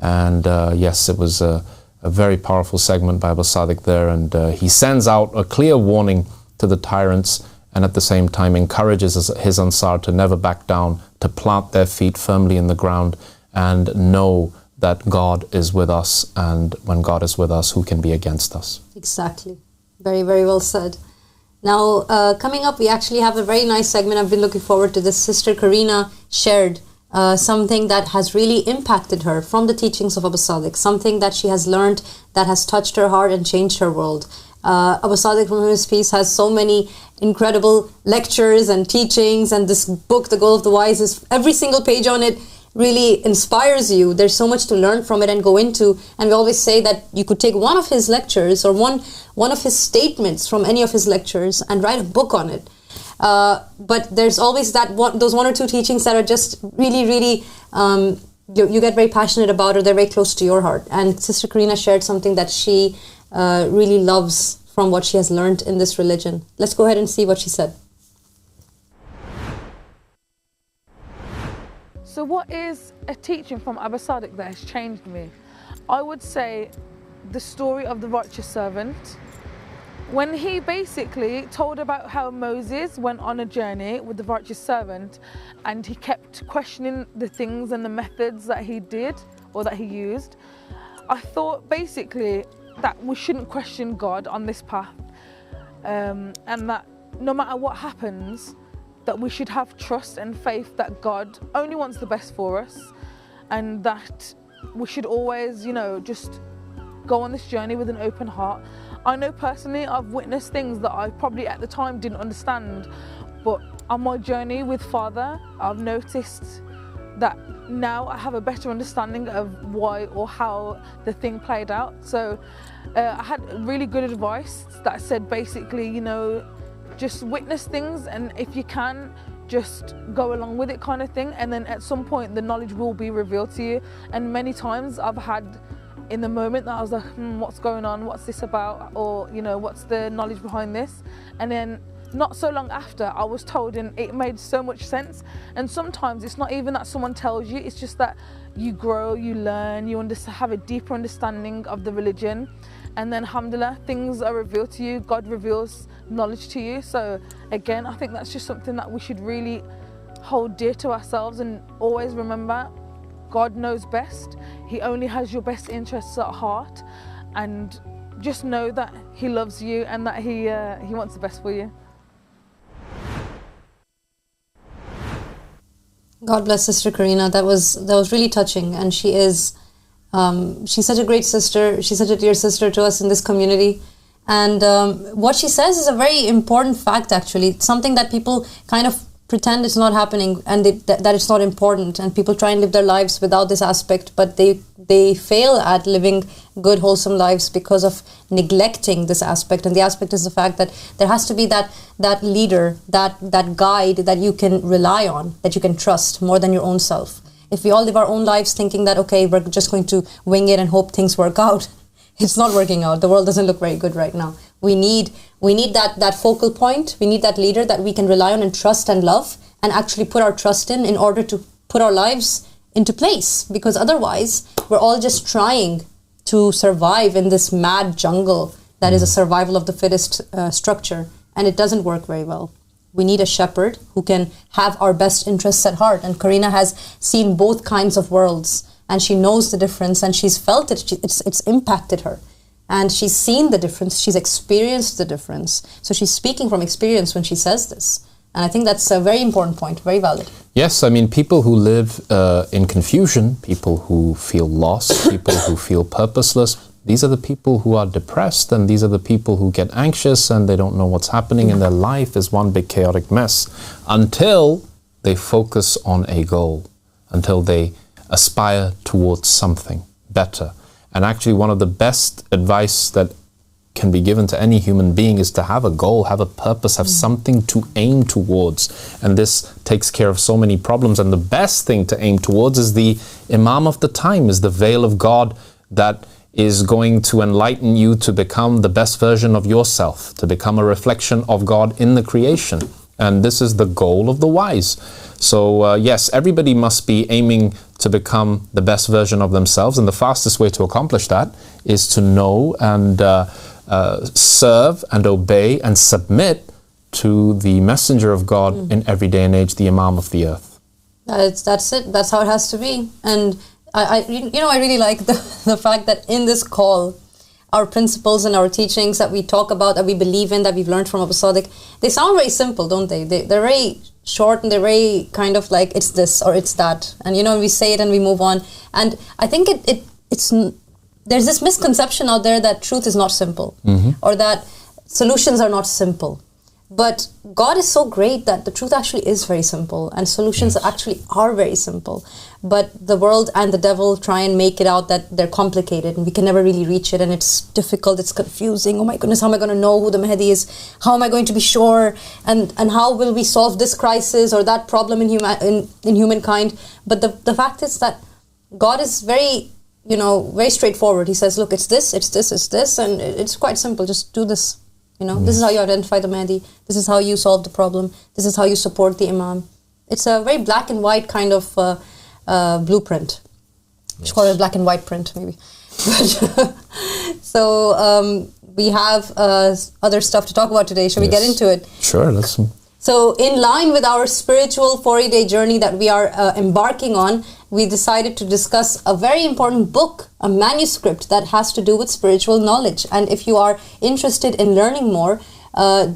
And yes, it was a very powerful segment by Al-Sadiq there, and he sends out a clear warning to the tyrants, and at the same time encourages his Ansar to never back down, to plant their feet firmly in the ground and know that God is with us, and when God is with us, who can be against us? Exactly. Very, very well said. Now, coming up, we actually have a very nice segment. I've been looking forward to this. Sister Karina shared something that has really impacted her from the teachings of Al-Sadiq, something that she has learned that has touched her heart and changed her world. Al-Sadiq, from his peace, has so many incredible lectures and teachings, and this book, The Goal of the Wise, is every single page on it really inspires you. There's so much to learn from it and go into, and we always say that you could take one of his lectures or one of his statements from any of his lectures and write a book on it. But there's always those one or two teachings that are just really you get very passionate about, or they're very close to your heart. And Sister Karina shared something that she really loves from what she has learned in this religion. Let's go ahead and see what she said. So what is a teaching from Al-Sadiq that has changed me? I would say the story of the righteous servant. When he basically told about how Moses went on a journey with the righteous servant, and he kept questioning the things and the methods that he did or that he used, I thought basically that we shouldn't question God on this path, and that no matter what happens, that we should have trust and faith that God only wants the best for us, and that we should always, just go on this journey with an open heart. I know personally I've witnessed things that I probably at the time didn't understand, but on my journey with Father, I've noticed that now I have a better understanding of why or how the thing played out. So I had really good advice that said basically, just witness things, and if you can, just go along with it kind of thing, and then at some point the knowledge will be revealed to you. And many times I've had in the moment that I was like, what's going on, what's this about, or what's the knowledge behind this, and then not so long after I was told, and it made so much sense. And sometimes it's not even that someone tells you, it's just that you grow, you learn, you have a deeper understanding of the religion, and then alhamdulillah, things are revealed to you, God reveals knowledge to you. So again, I think that's just something that we should really hold dear to ourselves, and always remember God knows best. He only has your best interests at heart, and just know that He loves you and that He wants the best for you. God bless Sister Karina. That was really touching, and she's such a great sister. She's such a dear sister to us in this community. And what she says is a very important fact, actually. It's something that people kind of pretend it's not happening, and that it's not important, and people try and live their lives without this aspect, but they fail at living good, wholesome lives because of neglecting this aspect. And the aspect is the fact that there has to be that leader, that guide that you can rely on, that you can trust more than your own self. If we all live our own lives thinking that, okay, we're just going to wing it and hope things work out, it's not working out. The world doesn't look very good right now. We need that focal point. We need that leader that we can rely on and trust and love, and actually put our trust in order to put our lives into place. Because otherwise, we're all just trying to survive in this mad jungle that is a survival of the fittest structure, and it doesn't work very well. We need a shepherd who can have our best interests at heart. And Karina has seen both kinds of worlds, and she knows the difference, and she's felt it. It's impacted her. And she's seen the difference, she's experienced the difference. So she's speaking from experience when she says this. And I think that's a very important point, very valid. Yes, I mean, people who live in confusion, people who feel lost, people who feel purposeless, these are the people who are depressed, and these are the people who get anxious and they don't know what's happening, and their life is one big chaotic mess until they focus on a goal, until they aspire towards something better. And actually, one of the best advice that can be given to any human being is to have a goal, have a purpose, have something to aim towards. And this takes care of so many problems. And the best thing to aim towards is the Imam of the time, is the veil of God that is going to enlighten you to become the best version of yourself, to become a reflection of God in the creation. And this is the goal of the wise. So yes, everybody must be aiming to become the best version of themselves, and the fastest way to accomplish that is to know and serve and obey and submit to the messenger of God in every day and age, the Imam of the earth. That's it. That's how it has to be. And I really like the fact that in this call, our principles and our teachings that we talk about, that we believe in, that we've learned from Al-Sadiq, they sound very simple, don't they? They're very short and they're very kind of like, it's this or it's that. And, you know, we say it and we move on. And I think it's there's this misconception out there that truth is not simple, or that solutions are not simple. But God is so great that the truth actually is very simple, and solutions actually are very simple. But the world and the devil try and make it out that they're complicated and we can never really reach it, and it's difficult, it's confusing. Oh my goodness, how am I going to know who the Mahdi is? How am I going to be sure? And how will we solve this crisis or that problem in humankind? But the fact is that God is very, you know, very straightforward. He says, look, it's this, and it's quite simple. Just do this. You know, this is how you identify the Mahdi. This is how you solve the problem. This is how you support the Imam. It's a very black and white kind of blueprint. You should call it a black and white print, maybe. So we have other stuff to talk about today. Shall we get into it? Sure, let's. So in line with our spiritual 40-day journey that we are embarking on, we decided to discuss a very important book, a manuscript that has to do with spiritual knowledge. And if you are interested in learning more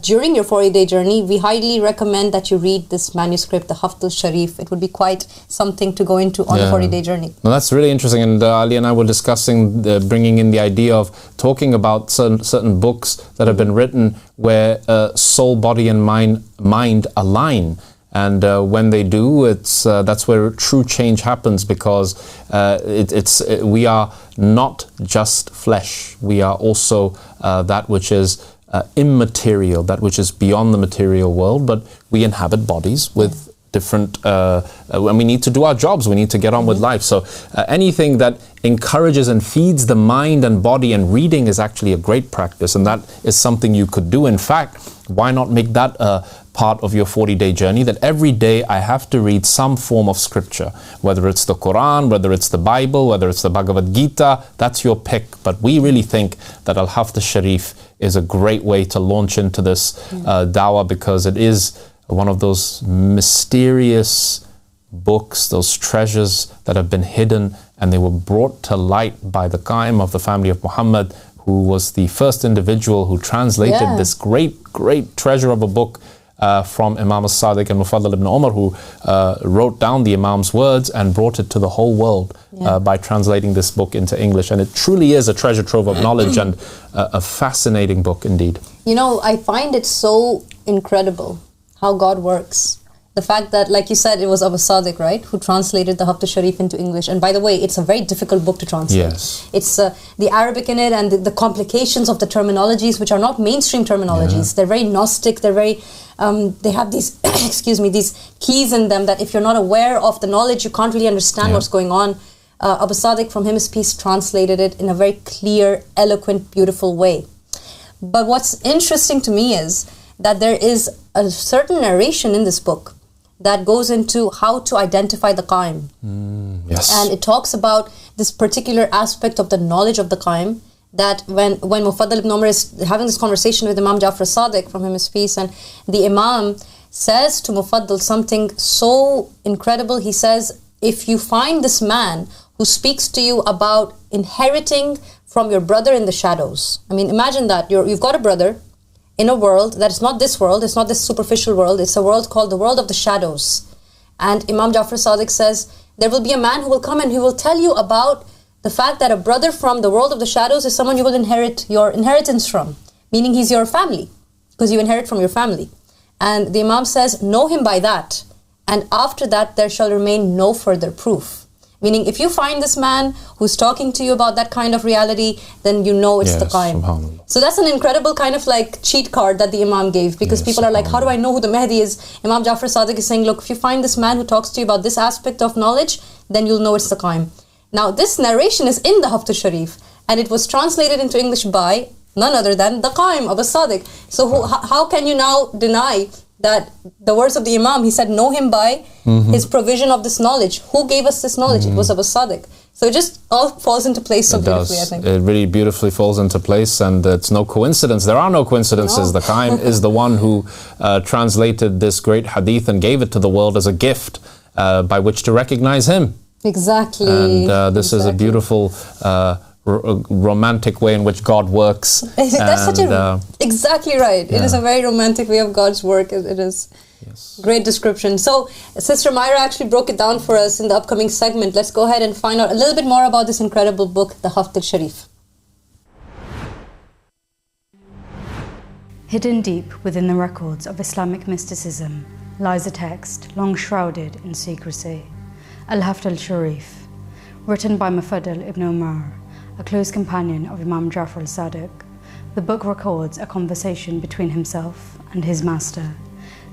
during your 40-day journey, we highly recommend that you read this manuscript, the Al-Haft Al-Shareef. It would be quite something to go into on a 40-day journey. Well, that's really interesting. And Ali and I were discussing, bringing in the idea of talking about certain books that have been written where soul, body and mind align. And when they do, that's where true change happens, because we are not just flesh. We are also that which is immaterial, that which is beyond the material world, but we inhabit bodies with different, and we need to do our jobs, we need to get on with life. So anything that encourages and feeds the mind and body, and reading is actually a great practice, and that is something you could do. In fact, why not make that a part of your 40-day journey, that every day I have to read some form of scripture, whether it's the Quran, whether it's the Bible, whether it's the Bhagavad Gita, that's your pick. But we really think that Al-Haft Al-Shareef is a great way to launch into this dawah, because it is one of those mysterious books, those treasures that have been hidden, and they were brought to light by the Qaim of the family of Muhammad, who was the first individual who translated this great treasure of a book from Imam Al-Sadiq and Mufaddal ibn Umar, who wrote down the Imam's words and brought it to the whole world by translating this book into English. And it truly is a treasure trove of knowledge and a fascinating book indeed. You know, I find it so incredible how God works. The fact that, like you said, it was Al-Sadiq, right, who translated the Al-Haft Al-Shareef into English. And by the way, it's a very difficult book to translate. Yes. It's the Arabic in it, and the complications of the terminologies, which are not mainstream terminologies. They're very Gnostic. They're very, they have these, excuse me, these keys in them that if you're not aware of the knowledge, you can't really understand what's going on. Al-Sadiq, from him his peace, translated it in a very clear, eloquent, beautiful way. But what's interesting to me is that there is a certain narration in this book that goes into how to identify the Qaim. Yes. And it talks about this particular aspect of the knowledge of the Qaim, that when Mufaddal ibn Umar is having this conversation with Imam Jafar Sadiq, from him his peace, and the Imam says to Mufaddal something so incredible. He says, if you find this man who speaks to you about inheriting from your brother in the shadows. I mean, imagine that. You've got a brother in a world that is not this world, it's not this superficial world, it's a world called the world of the shadows. And Imam Jafar Sadiq says, there will be a man who will come and he will tell you about the fact that a brother from the world of the shadows is someone you will inherit your inheritance from, meaning he's your family, because you inherit from your family. And the Imam says, know him by that, and after that there shall remain no further proof. Meaning, if you find this man who's talking to you about that kind of reality, then you know it's the Qaim. So that's an incredible kind of like cheat card that the Imam gave, because people are like, how do I know who the Mahdi is? Imam Jafar Sadiq is saying, look, if you find this man who talks to you about this aspect of knowledge, then you'll know it's the Qaim. Now, this narration is in the Al-Haft Al-Shareef, and it was translated into English by none other than the Qaim of Al-Sadiq. So how can you now deny that the words of the Imam, he said, know him by his provision of this knowledge. Who gave us this knowledge? It was Al-Sadiq. So it just all falls into place so beautifully, I think. It really beautifully falls into place, and it's no coincidence. There are no coincidences. The Qaim is the one who translated this great hadith and gave it to the world as a gift by which to recognize him. Exactly. And this is a beautiful romantic way in which God works. That's exactly right. It is a very romantic way of God's work. It is. Yes. Great description. So, Sister Myrah actually broke it down for us in the upcoming segment. Let's go ahead and find out a little bit more about this incredible book, the Haft Al-Shareef. Hidden deep within the records of Islamic mysticism lies a text long shrouded in secrecy, Al-Haft Al-Shareef, written by Mufaddal ibn Umar, a close companion of Imam Jafar Al-Sadiq. The book records a conversation between himself and his master,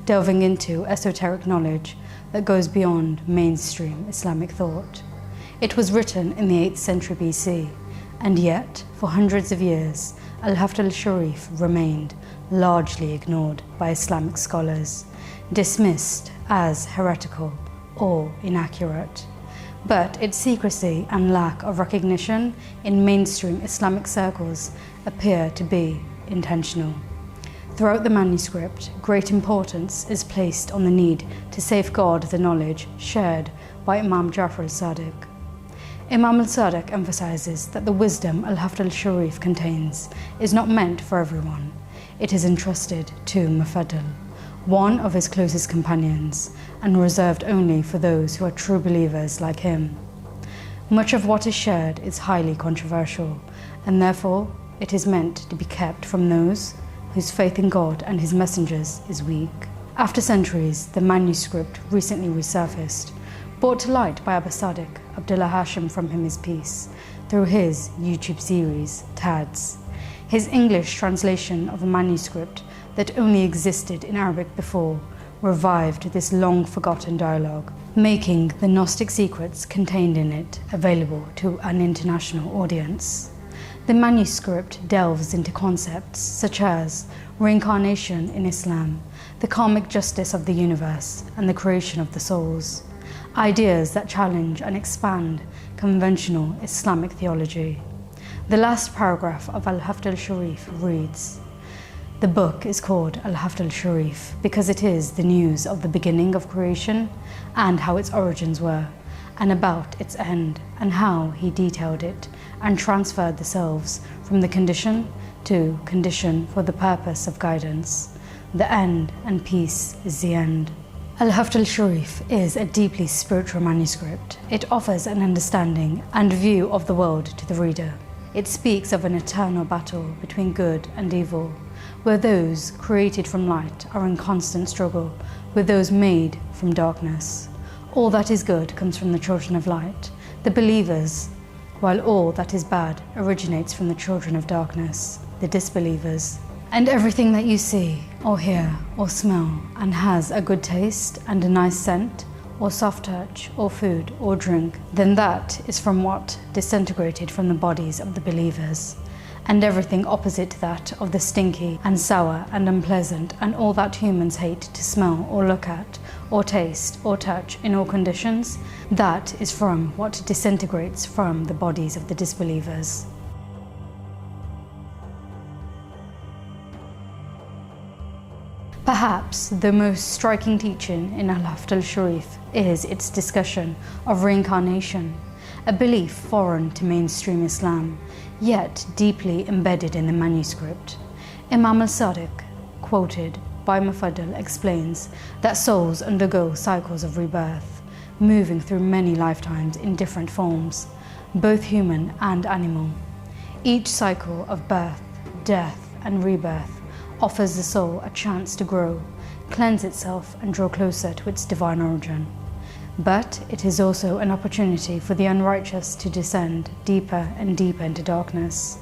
delving into esoteric knowledge that goes beyond mainstream Islamic thought. It was written in the 8th century BC, and yet, for hundreds of years, Al-Haft Al-Shareef remained largely ignored by Islamic scholars, dismissed as heretical or inaccurate. But its secrecy and lack of recognition in mainstream Islamic circles appear to be intentional. Throughout the manuscript, great importance is placed on the need to safeguard the knowledge shared by Imam Jafar Al-Sadiq. Imam Al-Sadiq emphasizes that the wisdom Al-Haft Al-Shareef contains is not meant for everyone. It is entrusted to Mufaddal, one of his closest companions, and reserved only for those who are true believers like him. Much of what is shared is highly controversial, and therefore it is meant to be kept from those whose faith in God and his messengers is weak. After centuries, the manuscript recently resurfaced, brought to light by Al-Sadiq, Abdullah Hashem from him his peace, through his YouTube series, TADS. His English translation of a manuscript that only existed in Arabic before revived this long-forgotten dialogue, making the Gnostic secrets contained in it available to an international audience. The manuscript delves into concepts such as reincarnation in Islam, the karmic justice of the universe, and the creation of the souls, ideas that challenge and expand conventional Islamic theology. The last paragraph of Al-Haft Al-Shareef reads, "The book is called Al-Haft Al-Shareef because it is the news of the beginning of creation and how its origins were, and about its end, and how he detailed it and transferred the selves from the condition to condition for the purpose of guidance. The end and peace is the end." Al-Haft Al-Shareef is a deeply spiritual manuscript. It offers an understanding and view of the world to the reader. It speaks of an eternal battle between good and evil, where those created from light are in constant struggle with those made from darkness. All that is good comes from the children of light, the believers, while all that is bad originates from the children of darkness, the disbelievers. And everything that you see, or hear, or smell, and has a good taste and a nice scent, or soft touch, or food, or drink, then that is from what disintegrated from the bodies of the believers. And everything opposite that of the stinky and sour and unpleasant, and all that humans hate to smell or look at, or taste or touch in all conditions, that is from what disintegrates from the bodies of the disbelievers. Perhaps the most striking teaching in Al-Haft Al-Shareef is its discussion of reincarnation, a belief foreign to mainstream Islam, yet deeply embedded in the manuscript. Imam Al-Sadiq, quoted by Mufaddal, explains that souls undergo cycles of rebirth, moving through many lifetimes in different forms, both human and animal. Each cycle of birth, death, and rebirth offers the soul a chance to grow, cleanse itself, and draw closer to its divine origin. But it is also an opportunity for the unrighteous to descend deeper and deeper into darkness.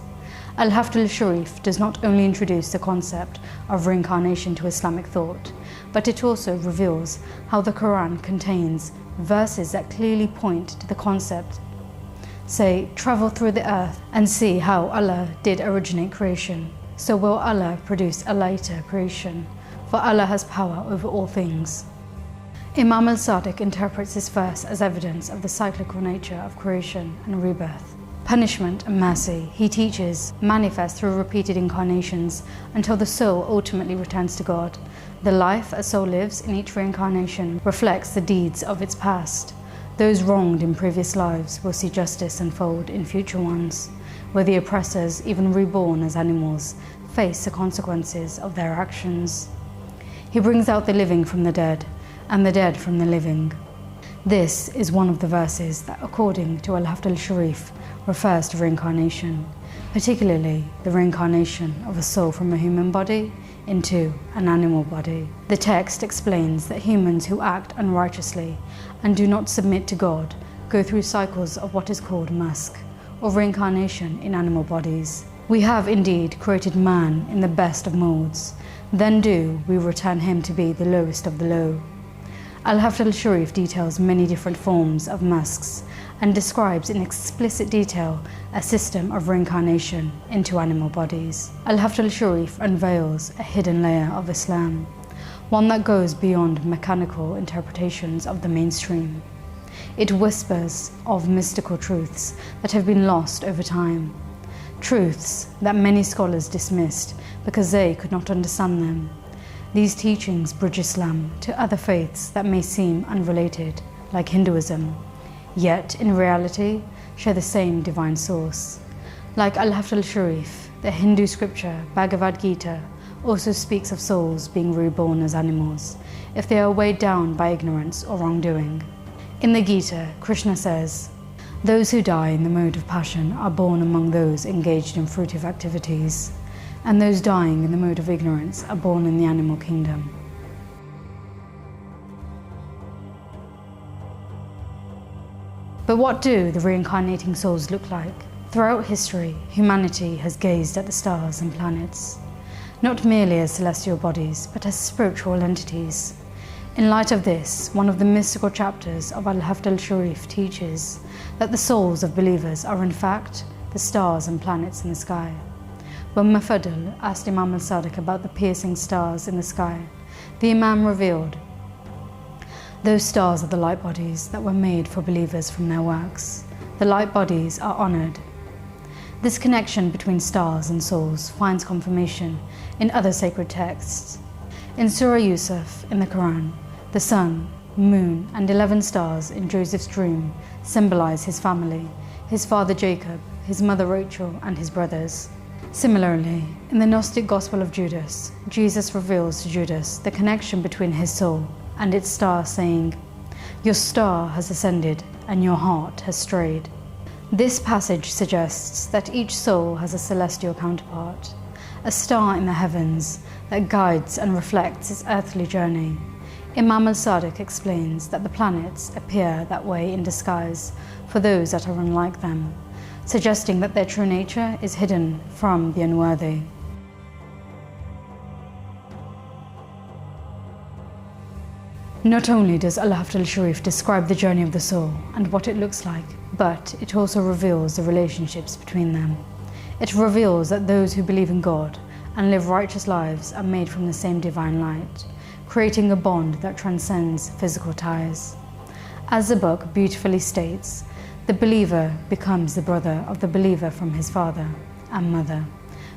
Al-Haft Al-Shareef does not only introduce the concept of reincarnation to Islamic thought, but it also reveals how the Quran contains verses that clearly point to the concept. Say, travel through the earth and see how Allah did originate creation. So will Allah produce a later creation, for Allah has power over all things. Imam Al-Sadiq interprets this verse as evidence of the cyclical nature of creation and rebirth. Punishment and mercy, he teaches, manifest through repeated incarnations until the soul ultimately returns to God. The life a soul lives in each reincarnation reflects the deeds of its past. Those wronged in previous lives will see justice unfold in future ones. where the oppressors, even reborn as animals, face the consequences of their actions. He brings out the living from the dead, and the dead from the living. This is one of the verses that, according to Al-Haft Al-Shareef, refers to reincarnation, particularly the reincarnation of a soul from a human body into an animal body. The text explains that humans who act unrighteously and do not submit to God go through cycles of what is called musk, or reincarnation in animal bodies. We have indeed created man in the best of moulds, then do we return him to be the lowest of the low. Al-Haft Al-Shareef details many different forms of musks and describes in explicit detail a system of reincarnation into animal bodies. Al-Haft Al-Shareef unveils a hidden layer of Islam, one that goes beyond mechanical interpretations of the mainstream. It whispers of mystical truths that have been lost over time, truths that many scholars dismissed because they could not understand them. These teachings bridge Islam to other faiths that may seem unrelated, like Hinduism, yet in reality share the same divine source. Like Al-Haft Al-Shareef, the Hindu scripture Bhagavad Gita also speaks of souls being reborn as animals if they are weighed down by ignorance or wrongdoing. In the Gita, Krishna says, "Those who die in the mode of passion are born among those engaged in fruitive activities, and those dying in the mode of ignorance are born in the animal kingdom." But what do the reincarnating souls look like? Throughout history, humanity has gazed at the stars and planets, not merely as celestial bodies, but as spiritual entities. In light of this, one of the mystical chapters of Al-Haft Al-Shareef teaches that the souls of believers are in fact the stars and planets in the sky. When Mufaddal asked Imam Al-Sadiq about the piercing stars in the sky, the Imam revealed, "Those stars are the light bodies that were made for believers from their works. The light bodies are honored." This connection between stars and souls finds confirmation in other sacred texts. In Surah Yusuf in the Quran, the sun, moon, and 11 stars in Joseph's dream symbolize his family, his father Jacob, his mother Rachel, and his brothers. Similarly, in the Gnostic Gospel of Judas, Jesus reveals to Judas the connection between his soul and its star, saying, "Your star has ascended and your heart has strayed." This passage suggests that each soul has a celestial counterpart, a star in the heavens that guides and reflects its earthly journey. Imam Al-Sadiq explains that the planets appear that way in disguise for those that are unlike them, suggesting that their true nature is hidden from the unworthy. Not only does Al-Haft Al-Shareef describe the journey of the soul and what it looks like, but it also reveals the relationships between them. It reveals that those who believe in God and live righteous lives are made from the same divine light, creating a bond that transcends physical ties. As the book beautifully states, the believer becomes the brother of the believer from his father and mother,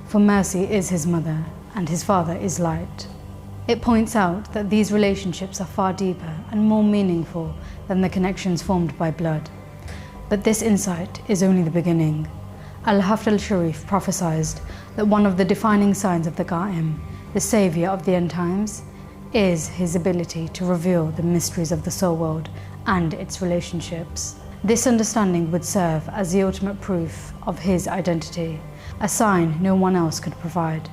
for mercy is his mother and his father is light. It points out that these relationships are far deeper and more meaningful than the connections formed by blood. But this insight is only the beginning. Al-Haft Al-Shareef prophesied that one of the defining signs of the Qa'im, the savior of the end times, is his ability to reveal the mysteries of the soul world and its relationships. This understanding would serve as the ultimate proof of his identity, a sign no one else could provide.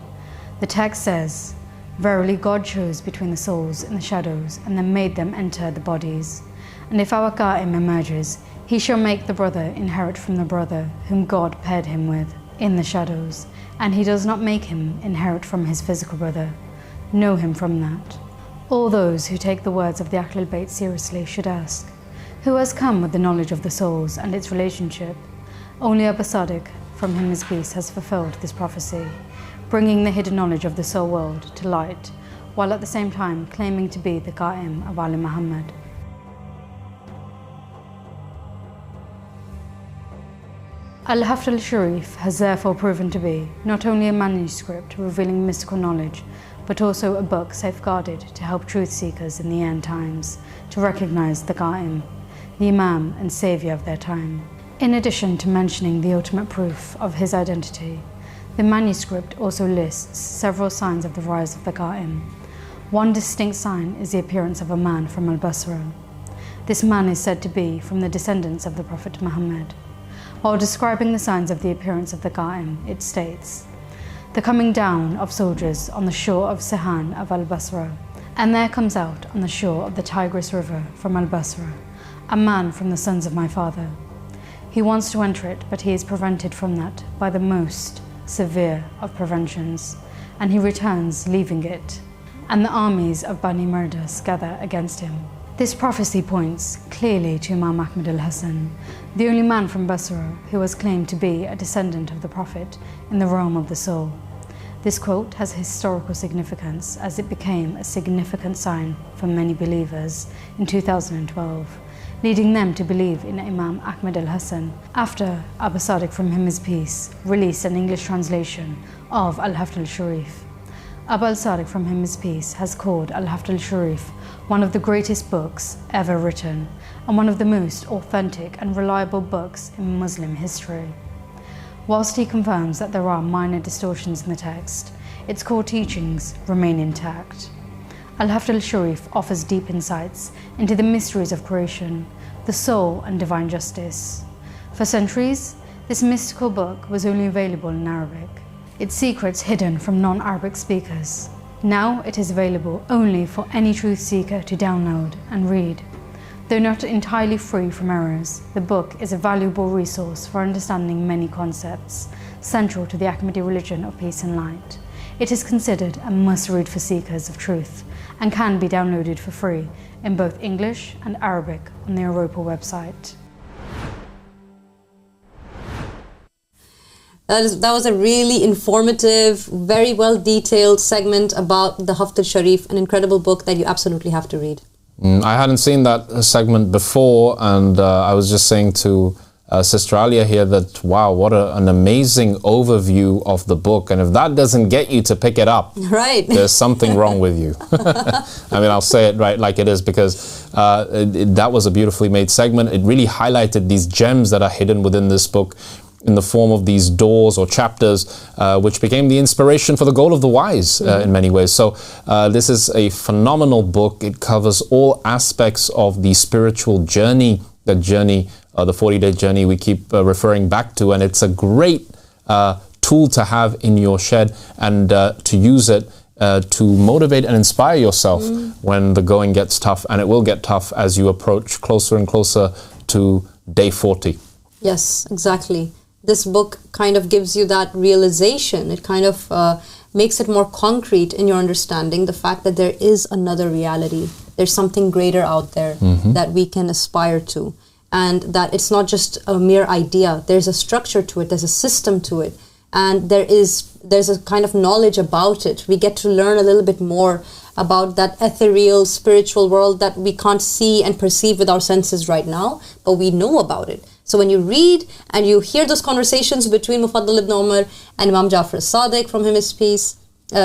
The text says, "Verily God chose between the souls in the shadows and then made them enter the bodies. And if our Qa'im emerges, he shall make the brother inherit from the brother whom God paired him with in the shadows, and he does not make him inherit from his physical brother. Know him from that." All those who take the words of the Ahlul Bayt seriously should ask, who has come with the knowledge of the souls and its relationship? Only Al-Sadiq, from whom his peace, has fulfilled this prophecy, bringing the hidden knowledge of the soul world to light, while at the same time claiming to be the Qa'im of Ali Muhammad. Al-Haft Al-Shareef has therefore proven to be not only a manuscript revealing mystical knowledge, but also a book safeguarded to help truth seekers in the end times to recognize the Qa'im, the Imam and Savior of their time. In addition to mentioning the ultimate proof of his identity, the manuscript also lists several signs of the rise of the Qa'im. One distinct sign is the appearance of a man from Al-Basra. This man is said to be from the descendants of the Prophet Muhammad. While describing the signs of the appearance of the Qa'im, it states, "The coming down of soldiers on the shore of Sihan of Al-Basra, and there comes out on the shore of the Tigris River from Al-Basra, a man from the sons of my father. He wants to enter it, but he is prevented from that by the most severe of preventions, and he returns leaving it, and the armies of Bani Myrdah gather against him." This prophecy points clearly to Imam Ahmad al-Hasan, the only man from Basra who was claimed to be a descendant of the Prophet in the realm of the soul. This quote has historical significance as it became a significant sign for many believers in 2012, leading them to believe in Imam Ahmad al-Hasan after Al-Sadiq, from him his peace, released an English translation of Al-Haft Al-Shareef. Al-Sadiq, from him his peace, has called Al-Haft Al-Shareef one of the greatest books ever written and one of the most authentic and reliable books in Muslim history. Whilst he confirms that there are minor distortions in the text, its core teachings remain intact. Al-Haft Al-Shareef offers deep insights into the mysteries of creation, the soul and divine justice. For centuries, this mystical book was only available in Arabic, its secrets hidden from non-Arabic speakers. Now it is available only for any truth seeker to download and read. Though not entirely free from errors, the book is a valuable resource for understanding many concepts central to the Ahmadi religion of peace and light. It is considered a must-read for seekers of truth and can be downloaded for free in both English and Arabic on the AROPL website. That was a really informative, very well detailed segment about the Haft Al-Shareef, an incredible book that you absolutely have to read. I hadn't seen that segment before, and I was just saying to Sister Alia here that, wow, what an amazing overview of the book. And if that doesn't get you to pick it up, right, there's something wrong with you. I mean, I'll say it right like it is, because that was a beautifully made segment. It really highlighted these gems that are hidden within this book in the form of these doors or chapters, which became the inspiration for the Goal of the Wise in many ways. So this is a phenomenal book. It covers all aspects of the spiritual journey, the 40-day journey we keep referring back to. And it's a great tool to have in your shed and to use it to motivate and inspire yourself when the going gets tough. And it will get tough as you approach closer and closer to day 40. Yes, exactly. This book kind of gives you that realization. It kind of makes it more concrete in your understanding, the fact that there is another reality. There's something greater out there that we can aspire to. And that it's not just a mere idea. There's a structure to it. There's a system to it. And there's a kind of knowledge about it. We get to learn a little bit more about that ethereal, spiritual world that we can't see and perceive with our senses right now, but we know about it. So when you read and you hear those conversations between Mufaddal ibn Umar and Imam Jafar Al-Sadiq, from him his peace,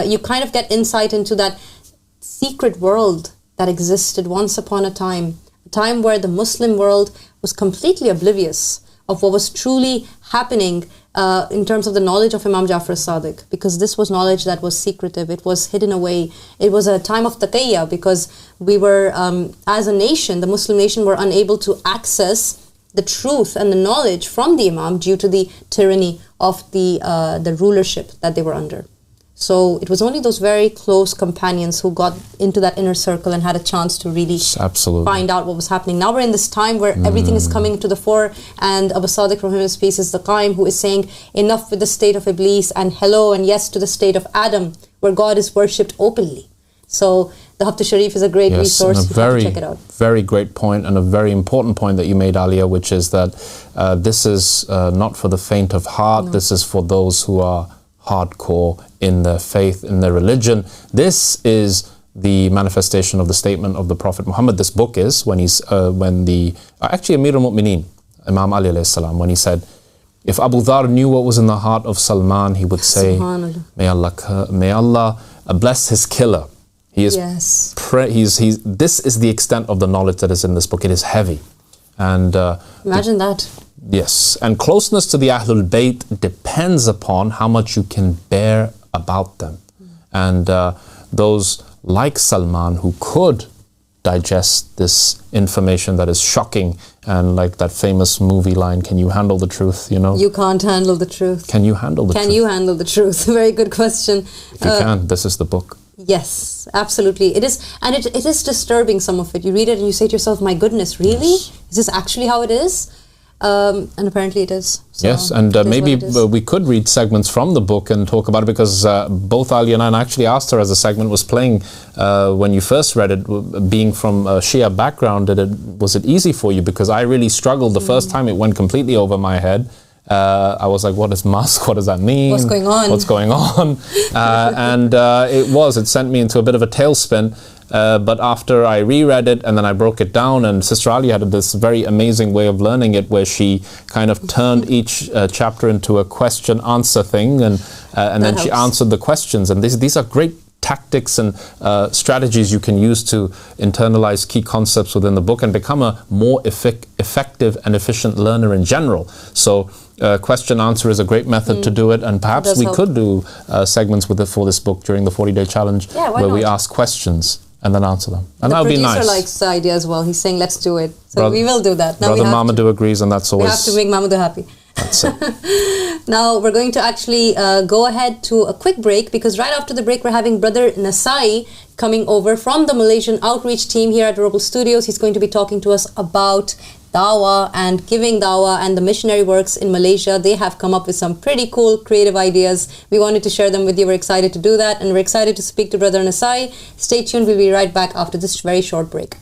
you kind of get insight into that secret world that existed once upon a time where the Muslim world was completely oblivious of what was truly happening in terms of the knowledge of Imam Jafar Al-Sadiq, because this was knowledge that was secretive, it was hidden away. It was a time of taqiyya, because we were, as a nation, the Muslim nation, were unable to access the truth and the knowledge from the Imam due to the tyranny of the rulership that they were under. So it was only those very close companions who got into that inner circle and had a chance to really find out what was happening. Now we're in this time where everything is coming to the fore, and Al-Sadiq, from him his peace, is the Qaim, who is saying enough with the state of Iblis and hello and yes to the state of Adam, where God is worshipped openly. So the Haft Al-Shareef is a great resource. You have to check it out. Very great point, and a very important point that you made, Alia, which is that this is not for the faint of heart. No. This is for those who are hardcore in their faith, in their religion. This is the manifestation of the statement of the Prophet Muhammad. This book is when actually Amir al-Mu'mineen, Imam Ali alayhi salam, when he said, if Abu Dhar knew what was in the heart of Salman, he would say, may Allah bless his killer. He is this is the extent of the knowledge that is in this book. It is heavy. And imagine that. Yes, and closeness to the Ahlul Bayt depends upon how much you can bear about them. And those like Salman who could digest this information that is shocking, and like that famous movie line, can you handle the truth, you know? You can't handle the truth. Can you handle the truth? Can you handle the truth? Very good question. If you can, this is the book. Yes, absolutely. It is, and it is disturbing, some of it. You read it and you say to yourself, my goodness, really? Yes. Is this actually how it is? And apparently it is. So yes, and maybe we could read segments from the book and talk about it, because both Ali and I actually asked her as the segment was playing when you first read it, being from a Shia background, was it easy for you? Because I really struggled the first time. It went completely over my head. I was like, what is musk? What does that mean? What's going on? What's going on? And it sent me into a bit of a tailspin. But after I reread it and then I broke it down, and Sister Ali had this very amazing way of learning it, where she kind of turned each chapter into a question-answer thing, and then she answered the questions. And these are great tactics and strategies you can use to internalize key concepts within the book and become a more effective and efficient learner in general. So question answer is a great method to do it, and perhaps we could do segments for this book during the 40-day challenge, where we ask questions and then answer them. And that would be nice. The producer likes the idea as well. He's saying, let's do it. So we will do that. Now Brother Mamadou agrees, and that's always... We have to make Mamadou happy. That's it. Now we're going to actually go ahead to a quick break, because right after the break we're having Brother Nasaie coming over from the Malaysian outreach team here at AROPL Studios. He's going to be talking to us about dawah and giving dawah and the missionary works in Malaysia. They have come up with some pretty cool creative ideas. We wanted to share them with you. We're excited to do that, and we're excited to speak to Brother Nasaie. Stay tuned. We'll be right back after this very short break.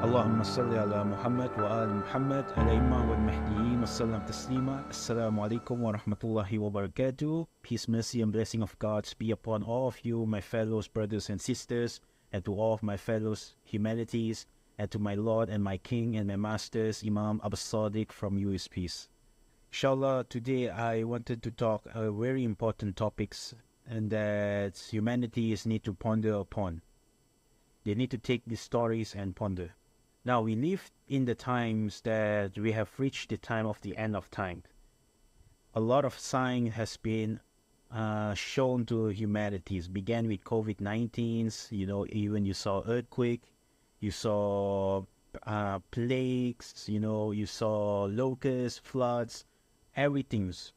اللهم صل على محمد وآل محمد الأئمة والمهديين وسلم تسليما. Assalamu alaikum wa rahmatullahi wa barakatuh. Peace, mercy and blessing of God be upon all of you, my fellows, brothers and sisters, and to all of my fellows humanities, and to my Lord and my King and my Masters, Imam Al-Sadiq from US Peace. Inshallah, today I wanted to talk very important topics, and that humanities need to ponder upon. They need to take these stories and ponder. Now, we live in the times that we have reached the time of the end of time. A lot of sign has been shown to humanities. Began with COVID-19, you know, even you saw earthquake, you saw plagues, you know, you saw locusts, floods, everything's.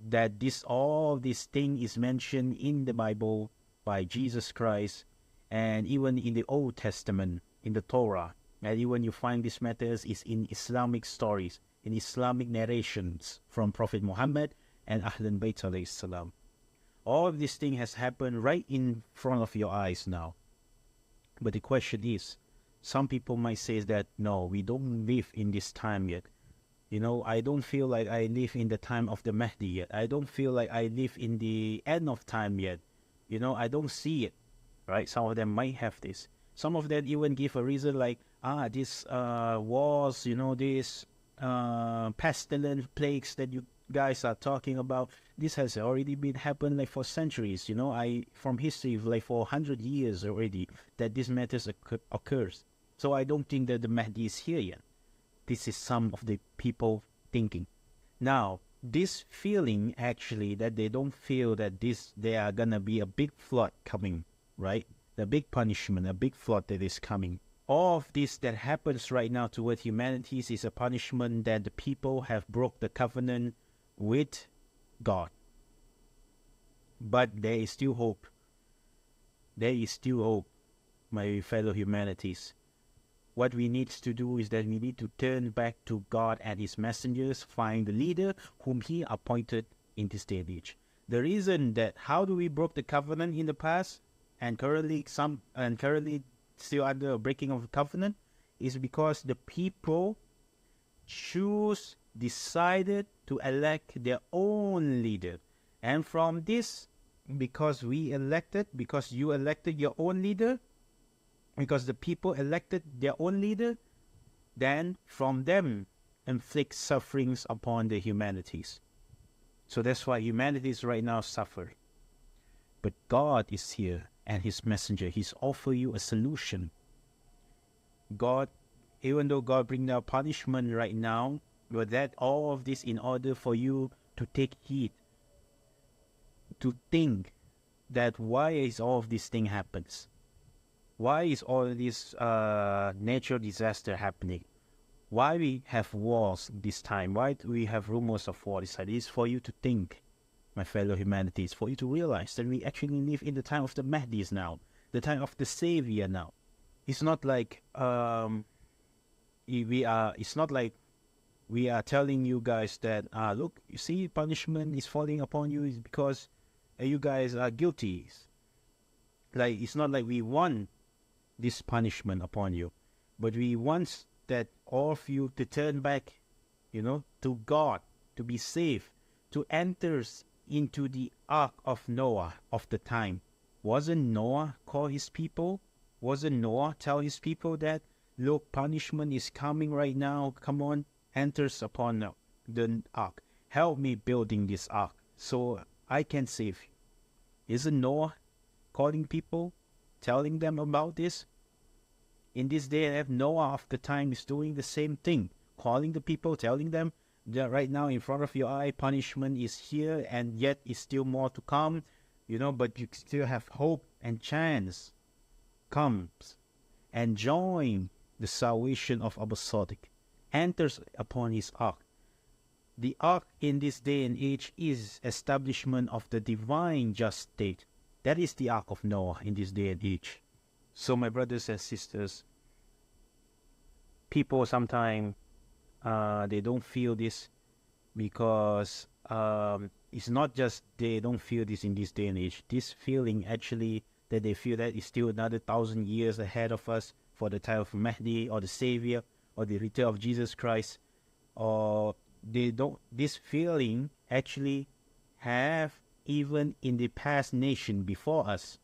That all this thing is mentioned in the Bible by Jesus Christ, and even in the Old Testament, in the Torah. And even you find these matters is in Islamic stories, in Islamic narrations from Prophet Muhammad and Ahlul Bayt alayhi salam. All of this thing has happened right in front of your eyes now. But the question is, some people might say that, no, we don't live in this time yet. You know, I don't feel like I live in the time of the Mahdi yet. I don't feel like I live in the end of time yet. You know, I don't see it, right? Some of them might have this. Some of them even give a reason like, this wars, you know, this pestilence, plagues that you guys are talking about, this has already been happened like for centuries, you know, from history, like for 100 years already, that this matters occurs. So I don't think that the Mahdi is here yet. This is some of the people thinking. Now, this feeling actually that they don't feel that there are gonna be a big flood coming, right? The big punishment, a big flood that is coming. All of this that happens right now toward humanities is a punishment that the people have broke the covenant with God. But there is still hope. There is still hope, my fellow humanities. What we need to do is that we need to turn back to God and His messengers, find the leader whom He appointed in this day and age. The reason that how do we broke the covenant in the past and currently still under a breaking of the covenant is because the people decided to elect their own leader. And from this, because you elected your own leader, because the people elected their own leader, then from them inflict sufferings upon the humanities. So that's why humanity is right now suffering. But God is here and His messenger. He's offer you a solution. God, even though God bring down punishment right now, but that all of this in order for you to take heed, to think that why is all of this thing happens? Why is all this natural disaster happening? Why we have wars this time? Why do we have rumors of war this time? It is for you to think, my fellow humanity. It's for you to realize that we actually live in the time of the Mahdis now, the time of the Savior now. It's not like it's not like we are telling you guys that look, you see, punishment is falling upon you is because you guys are guilty. Like, it's not like we want this punishment upon you, but we want that all of you to turn back, to God, to be saved, to enter into the ark of Noah of the time. Wasn't Noah call his people? Wasn't Noah tell his people that, look, punishment is coming right now, come on, enters upon the ark. Help me building this ark so I can save you. Isn't Noah calling people, telling them about this? In this day and age, Noah of the time is doing the same thing, calling the people, telling them that right now in front of your eye, punishment is here and yet is still more to come, but you still have hope and chance. Comes and join the salvation of Al-Sadiq, enters upon his ark. The ark in this day and age is establishment of the divine just state. That is the ark of Noah in this day and age. So my brothers and sisters, people sometimes they don't feel this because it's not just they don't feel this in this day and age. This feeling actually that they feel that is still another 1,000 years ahead of us for the time of Mahdi or the Savior or the return of Jesus Christ, or they don't. This feeling actually have even in the past nation before us.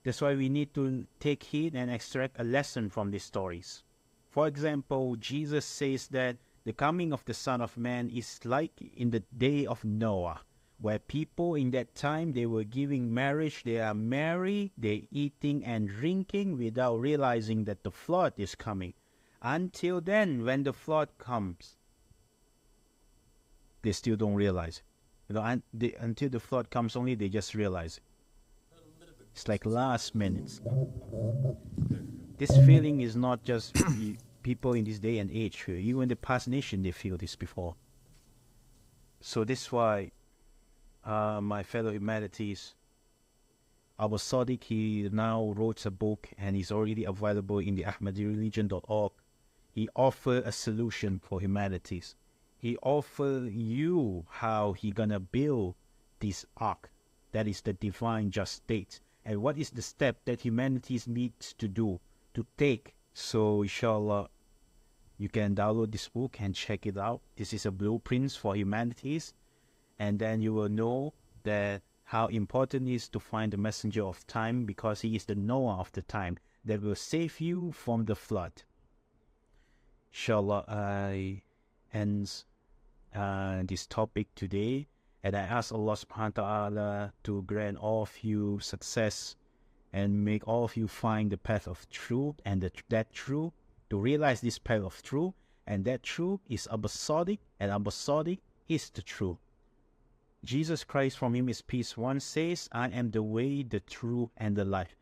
That's why we need to take heed and extract a lesson from these stories. For example, Jesus says that the coming of the Son of Man is like in the day of Noah, where people in that time, they were giving marriage, they are married, they're eating and drinking without realizing that the flood is coming. Until then, when the flood comes, they still don't realize it. Until the flood comes only, they just realize it. It's like last minutes. This feeling is not just people in this day and age. Even in the past nation, they feel this before. So this is why, my fellow humanities, Al-Sadiq, he now wrote a book and is already available in the AhmadiReligion.org. He offered a solution for humanities. He offered you how he gonna build this ark. That is the divine just state. And what is the step that humanities needs to do, to take. So inshallah, you can download this book and check it out. This is a blueprint for humanities. And then you will know that how important it is to find the messenger of time, because he is the Noah of the time that will save you from the flood. Inshallah, I end this topic today. And I ask Allah subhanahu wa ta'ala to grant all of you success and make all of you find the path of truth, and that truth, to realize this path of truth, and that truth is Al-Sadiq, and Al-Sadiq is the truth. Jesus Christ, from him is peace, once says, I am the way, the truth, and the life.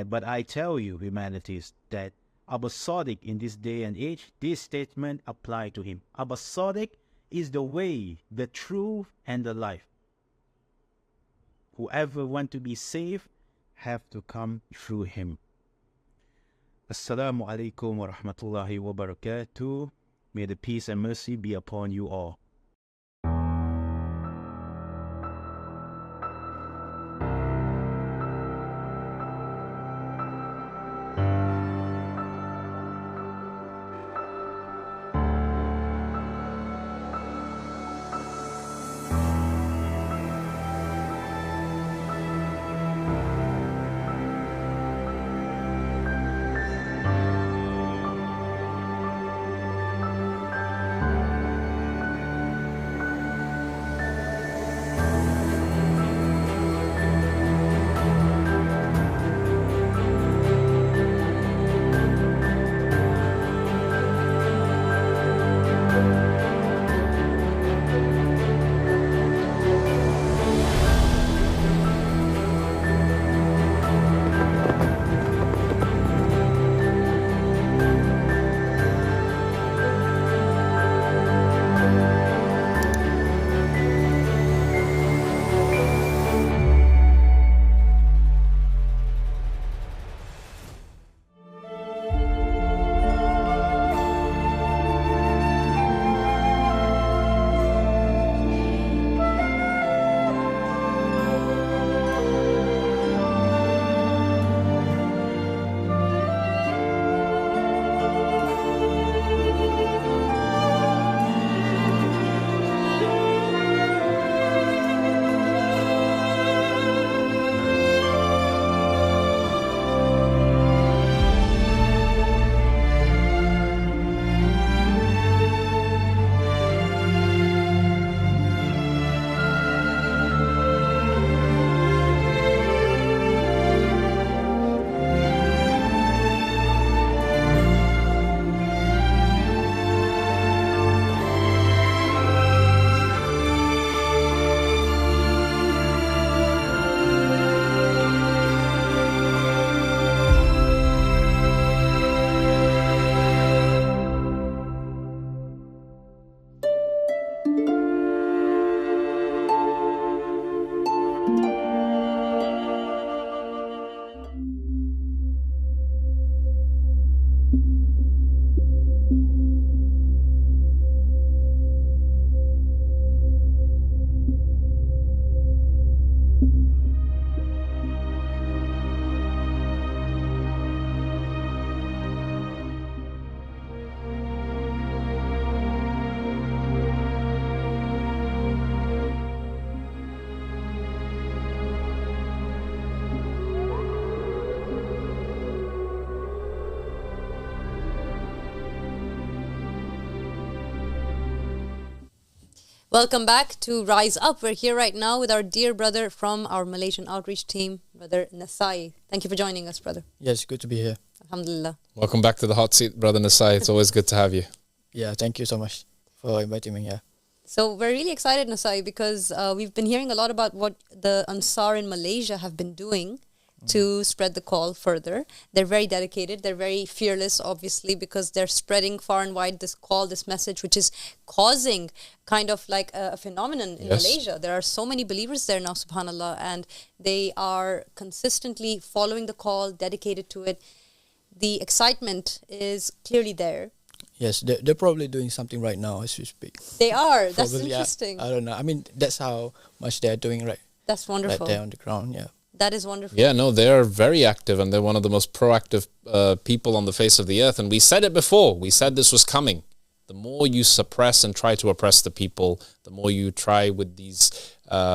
But I tell you, humanities, that Al-Sadiq in this day and age, this statement apply to him. Al-Sadiq is the way, the truth, and the life. Whoever want to be saved have to come through him. Assalamu alaikum wa rahmatullahi wa barakatuh. May the peace and mercy be upon you all. Welcome back to Rise Up. We're here right now with our dear brother from our Malaysian outreach team, Brother Nasaie. Thank you for joining us, brother. Yes, good to be here. Alhamdulillah. Welcome back to the hot seat, Brother Nasaie. It's always good to have you. Yeah, thank you so much for inviting me here. So we're really excited, Nasaie, because we've been hearing a lot about what the Ansar in Malaysia have been doing to spread the call further. They're very dedicated. They're very fearless, obviously, because they're spreading far and wide this call, this message, which is causing kind of like a phenomenon in Malaysia. There are so many believers there now, subhanAllah, and they are consistently following the call, dedicated to it. The excitement is clearly there. Yes, they're probably doing something right now as we speak. They are. Probably, That's interesting. I don't know. I mean, that's how much they're doing That's wonderful. right there on the ground, yeah. That is wonderful. Yeah, no, they're very active and they're one of the most proactive people on the face of the earth. And we said it before. We said this was coming. The more you suppress and try to oppress the people, the more you try with these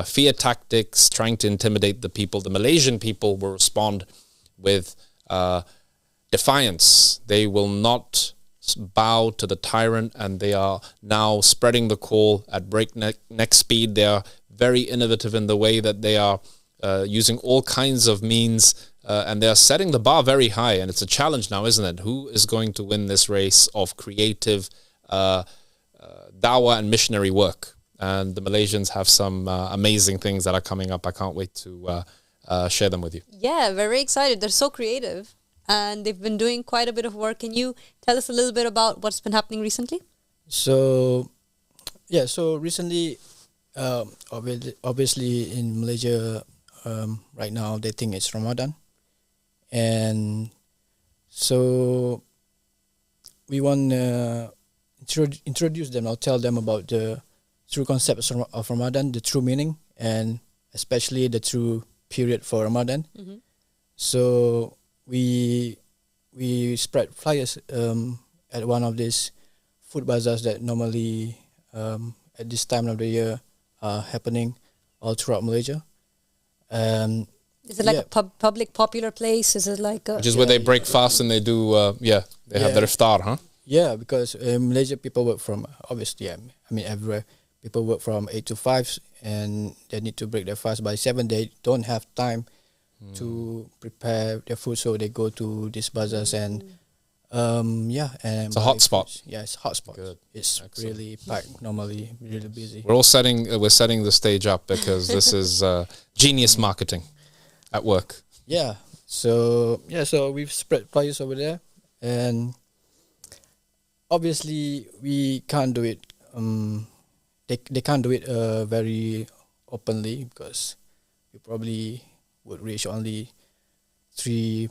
fear tactics, trying to intimidate the people. The Malaysian people will respond with defiance. They will not bow to the tyrant, and they are now spreading the call at breakneck speed. They are very innovative in the way that they are using all kinds of means, and they're setting the bar very high. And it's a challenge now, isn't it? Who is going to win this race of creative dawah and missionary work? And the Malaysians have some amazing things that are coming up. I can't wait to share them with you. Yeah, very excited. They're so creative, and they've been doing quite a bit of work. Can you tell us a little bit about what's been happening recently? So recently, obviously in Malaysia, right now they think it's Ramadan, and so we want to introduce them. I'll tell them about the true concepts of Ramadan, the true meaning, and especially the true period for Ramadan. Mm-hmm. So we spread flyers at one of these food bazaars that normally at this time of the year are happening all throughout Malaysia. Is it like a public popular place? Is it like a... Which is where they break fast and they do, they have their iftar, huh? Yeah, because in Malaysia people work from, obviously, I mean everywhere, people work from 8 to 5 and they need to break their fast by 7. They don't have time to prepare their food, so they go to these bazaars and and it's a hot spot. Yeah, it's a hot spot. Good. It's really packed normally, really busy. We're setting the stage up because this is genius marketing at work. Yeah. So we've spread flyers over there, and obviously we can't do it. They can't do it very openly because we probably would reach only three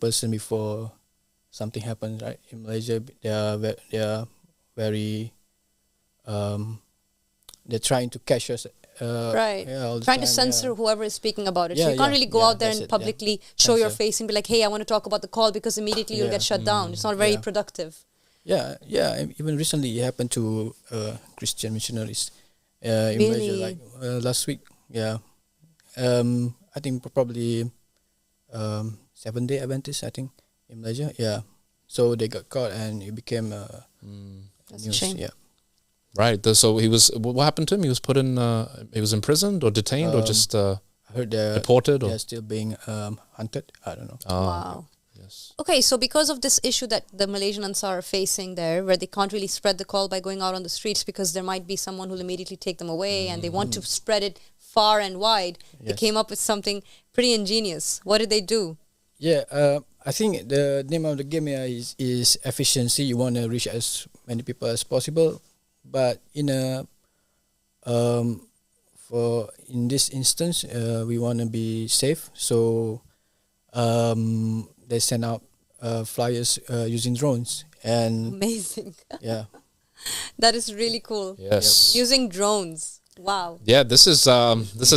person before something happens, right? In Malaysia, they are very they're trying to catch us. Right. Yeah, trying to censor whoever is speaking about it. So you can't really go out there and publicly show your face and be like, hey, I want to talk about the call, because immediately you'll get shut down. It's not very productive. Yeah. Even recently, it happened to Christian missionaries in Malaysia, like last week. Yeah. I think probably 7-day Adventists, I think, in Malaysia. Yeah. So they got caught and it became That's a shame. Yeah. Right. So he was. What happened to him? He was put in. He was imprisoned or detained or just I heard deported. They're still being hunted. I don't know. Wow. Yes. Okay, so because of this issue that the Malaysian Ansar are facing there, where they can't really spread the call by going out on the streets because there might be someone who'll immediately take them away, and they want to spread it far and wide, they came up with something pretty ingenious. What did they do? Yeah, I think the name of the game here is efficiency. You want to reach as many people as possible, but in a For in this instance, we want to be safe, so they send out flyers using drones. And amazing. Yeah, that is really cool. Yes. Using drones. Wow. Yeah, this is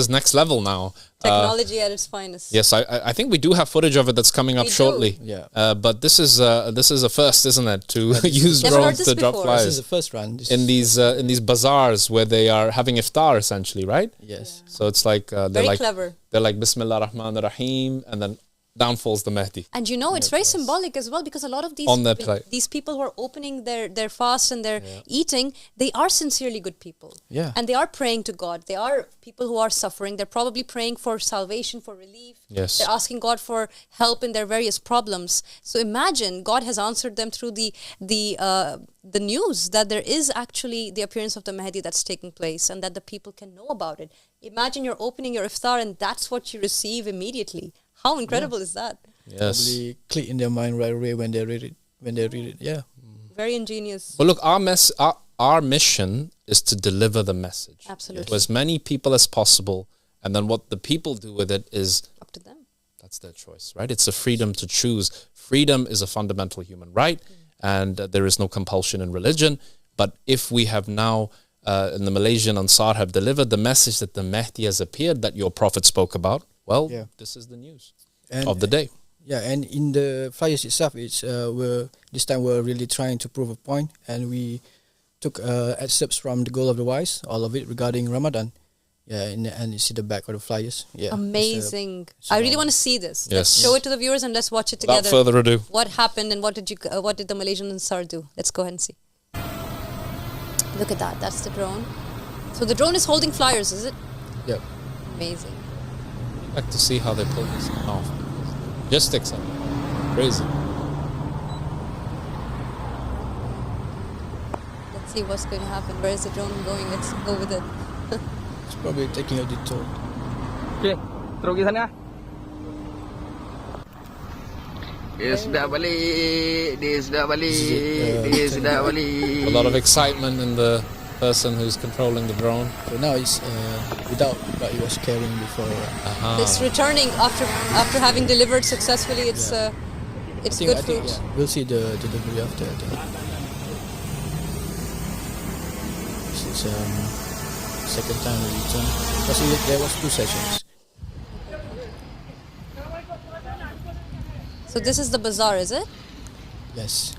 next level now. Technology at its finest. Yes, I think we do have footage of it that's coming up shortly. Yeah. But this is a first, isn't it? To use drones to drop flyers. This is the first run. In these bazaars where they are having iftar essentially, right? Yes. So it's like they're very like clever. They're like Bismillah ar-Rahman ar-Rahim, and then down falls the Mahdi. And you know, it's very symbolic as well, because a lot of these people who are opening their fast and their eating, they are sincerely good people. Yeah. And they are praying to God. They are people who are suffering. They're probably praying for salvation, for relief. Yes. They're asking God for help in their various problems. So imagine God has answered them through the news that there is actually the appearance of the Mahdi that's taking place, and that the people can know about it. Imagine you're opening your iftar and that's what you receive immediately. How incredible is that? Yes. Probably click in their mind right away when they read it. Yeah. Very ingenious. Well, look, our mission is to deliver the message. Absolutely. To as many people as possible, and then what the people do with it is up to them. That's their choice, right? It's a freedom to choose. Freedom is a fundamental human right, and there is no compulsion in religion. But if we have now, in the Malaysian Ansar, have delivered the message that the Mahdi has appeared, that your prophet spoke about, well, this is the news of the day. Yeah, and in the flyers itself, it's this time we're really trying to prove a point, and we took excerpts from the Goal of the Wise, all of it regarding Ramadan. Yeah, and you see the back of the flyers. Yeah, amazing. I really want to see this. Yes. Let's show it to the viewers and let's watch it together. Without further ado, what happened and what did the Malaysian Ansar do? Let's go ahead and see. Look at that. That's the drone. So the drone is holding flyers, is it? Yep. Amazing. I'd like to see how they pull this off. Logistics are crazy. Let's see what's going to happen. Where is the drone going? Let's go with it. It's probably taking a detour. Okay, terus ke sana. Dia sudah balik. A lot of excitement in the person who's controlling the drone. So now it's without what he was carrying before. It's returning after having delivered successfully. It's good fruit. Yeah. We'll see the delivery after. This is second time we return. Because there was 2 sessions. So this is the bazaar, is it? Yes.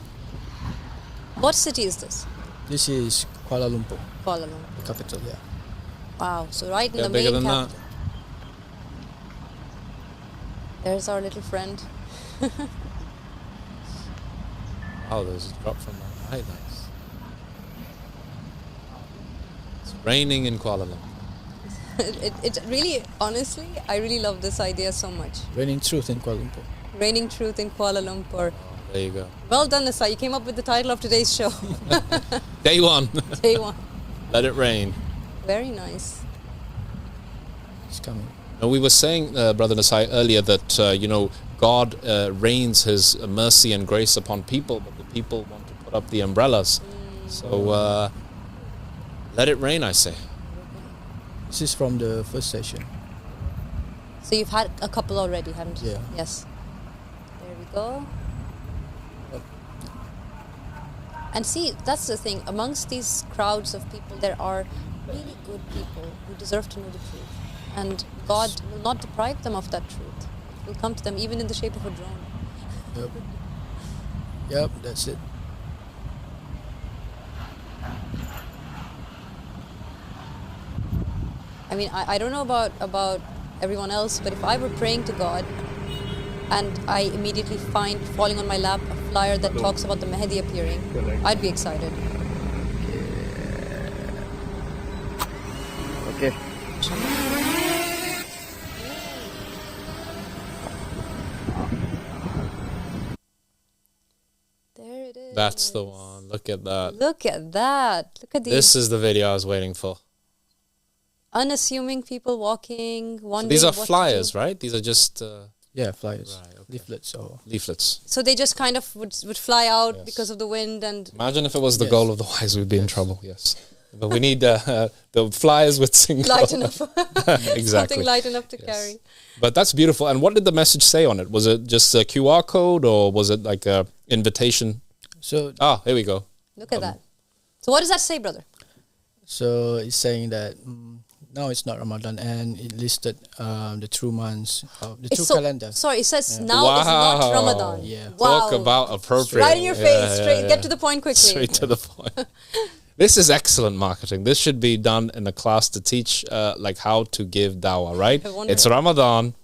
What city is this? This is Kuala Lumpur. Kuala Lumpur. The capital, yeah. Wow, so right in the bigger main than capital. that. There's our little friend. Oh, there's a drop from that. Right, nice. It's raining in Kuala Lumpur. it really, honestly, I really love this idea so much. Raining truth in Kuala Lumpur. Raining truth in Kuala Lumpur. There you go. Well done, Nasaie. You came up with the title of today's show. Day 1. Day 1. Let it rain. Very nice. It's coming. Now, we were saying, Brother Nasaie, earlier that, God rains His mercy and grace upon people, but the people want to put up the umbrellas. So, let it rain, I say. This is from the first session. So you've had a couple already, haven't you? Yeah. Yes. There we go. And see, that's the thing. Amongst these crowds of people, there are really good people who deserve to know the truth. And God will not deprive them of that truth. It will come to them even in the shape of a drone. Yep. Yep, that's it. I mean, I don't know about everyone else, but if I were praying to God and I immediately find falling on my lap a flyer that talks about the Mahdi appearing, I'd be excited. Okay. There it is. That's the one. Look at that. Look at that. Look at these. This is the video I was waiting for. Unassuming people walking, wondering. So these are what flyers, to do. right? These are just Yeah, flyers. Right, okay. Leaflets or leaflets. So they just kind of would fly out Yes. because of the wind and. Imagine if it was the Yes. goal of the wise, we'd be in trouble. Yes. But we need the flyers with single. Light enough. Exactly. Something light enough to carry. But that's beautiful. And what did the message say on it? Was it just a QR code or was it like a invitation? So here we go. Look at that. So what does that say, brother? So it's saying that now it's not Ramadan, and it listed the true months of the true calendar. Sorry, it says now is not Ramadan. Yeah. Wow. Talk about appropriate. Right in your face. Straight. Get to the point quickly. Straight to the point. This is excellent marketing. This should be done in a class to teach like how to give dawah, right? It's Ramadan.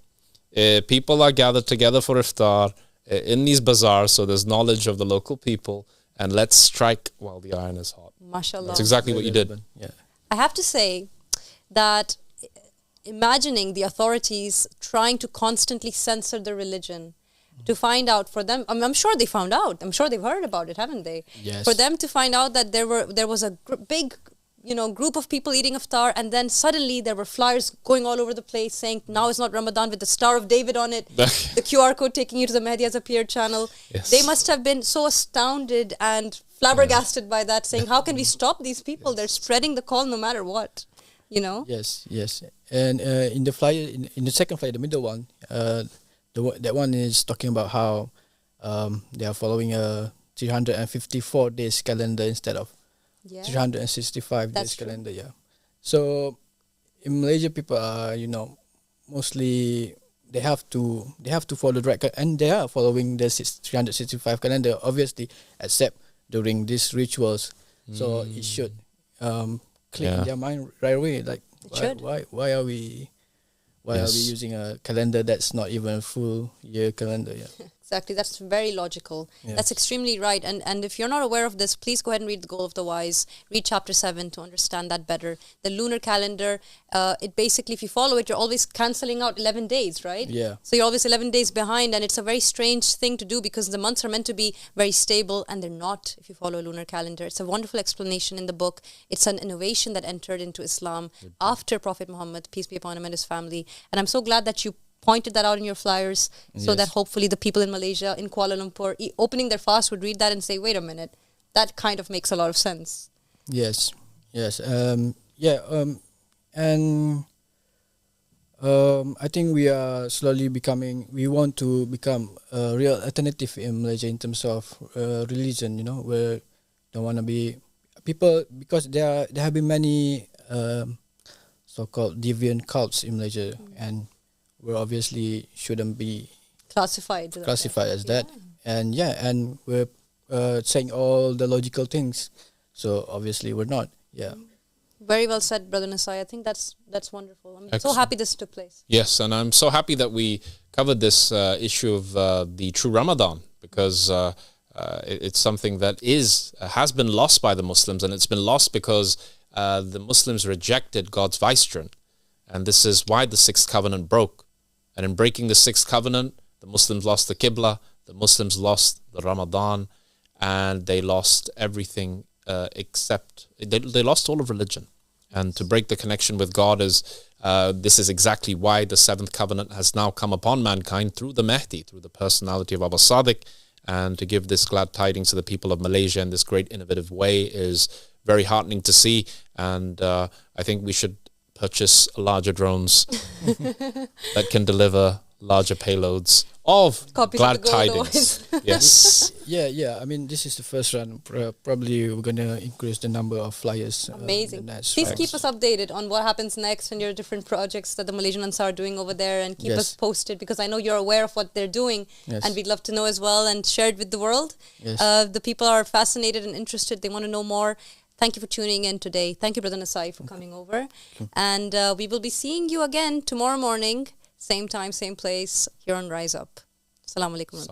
People are gathered together for iftar in these bazaars, so there's knowledge of the local people, and let's strike while the iron is hot. MashaAllah. That's exactly what you did. Yeah. I have to say that imagining the authorities trying to constantly censor the religion, to find out for them, I'm sure they found out. I'm sure they've heard about it, haven't they? Yes. For them to find out that there was a big, group of people eating iftar, and then suddenly there were flyers going all over the place saying now is not Ramadan with the Star of David on it, the QR code taking you to the Mahdi has appeared channel. Yes. They must have been so astounded and flabbergasted by that, saying how can we stop these people? They're spreading the call no matter what. Yes. And in the flyer, in the second flyer, the middle one, that one is talking about how they are following a 354 days calendar instead of 365 days calendar. Yeah. So in Malaysia, people are mostly they have to follow the right and they are following the 365 calendar, obviously, except during these rituals. So it should click in their mind right away. Like why are we using a calendar that's not even a full year calendar? Yeah. Exactly, that's very logical. Yes. That's extremely right. And if you're not aware of this, please go ahead and read The Goal of the Wise. Read chapter 7 to understand that better. The lunar calendar, it basically, if you follow it, you're always cancelling out 11 days, right? Yeah. So you're always 11 days behind, and it's a very strange thing to do because the months are meant to be very stable, and they're not if you follow a lunar calendar. It's a wonderful explanation in the book. It's an innovation that entered into Islam after Prophet Muhammad, peace be upon him, and his family. And I'm so glad that you pointed that out in your flyers so that hopefully the people in Malaysia, in Kuala Lumpur, opening their fast would read that and say, wait a minute, that kind of makes a lot of sense. Yes. I think we are slowly we want to become a real alternative in Malaysia in terms of religion, where don't want to be people, because there have been many so-called deviant cults in Malaysia, and we obviously shouldn't be classified as that. And and we're saying all the logical things, so obviously we're not. Very well said, Brother Nasaie. I think that's wonderful. I'm so happy this took place. Yes, and I'm so happy that we covered this issue of the true Ramadan, because it's something that has been lost by the Muslims, and it's been lost because the Muslims rejected God's vicegerent, and this is why the sixth covenant broke. And in breaking the sixth covenant, the Muslims lost the Qibla, the Muslims lost the Ramadan, and they lost everything except, they lost all of religion. And to break the connection with God this is exactly why the seventh covenant has now come upon mankind through the Mahdi, through the personality of Al-Sadiq. And to give this glad tidings to the people of Malaysia in this great innovative way is very heartening to see. And I think we should purchase larger drones that can deliver larger payloads of copies glad of the tidings. Yes. Yeah. I mean, this is the first run. Probably we're going to increase the number of flyers. Amazing. Please keep us updated on what happens next and your different projects that the Malaysian Ansar are doing over there, and keep us posted, because I know you're aware of what they're doing, and we'd love to know as well and share it with the world. Yes. The people are fascinated and interested. They want to know more. Thank you for tuning in today. Thank you, Brother Nasaie, for coming over. And we will be seeing you again tomorrow morning, same time, same place, here on Rise Up. Assalamu alaikum.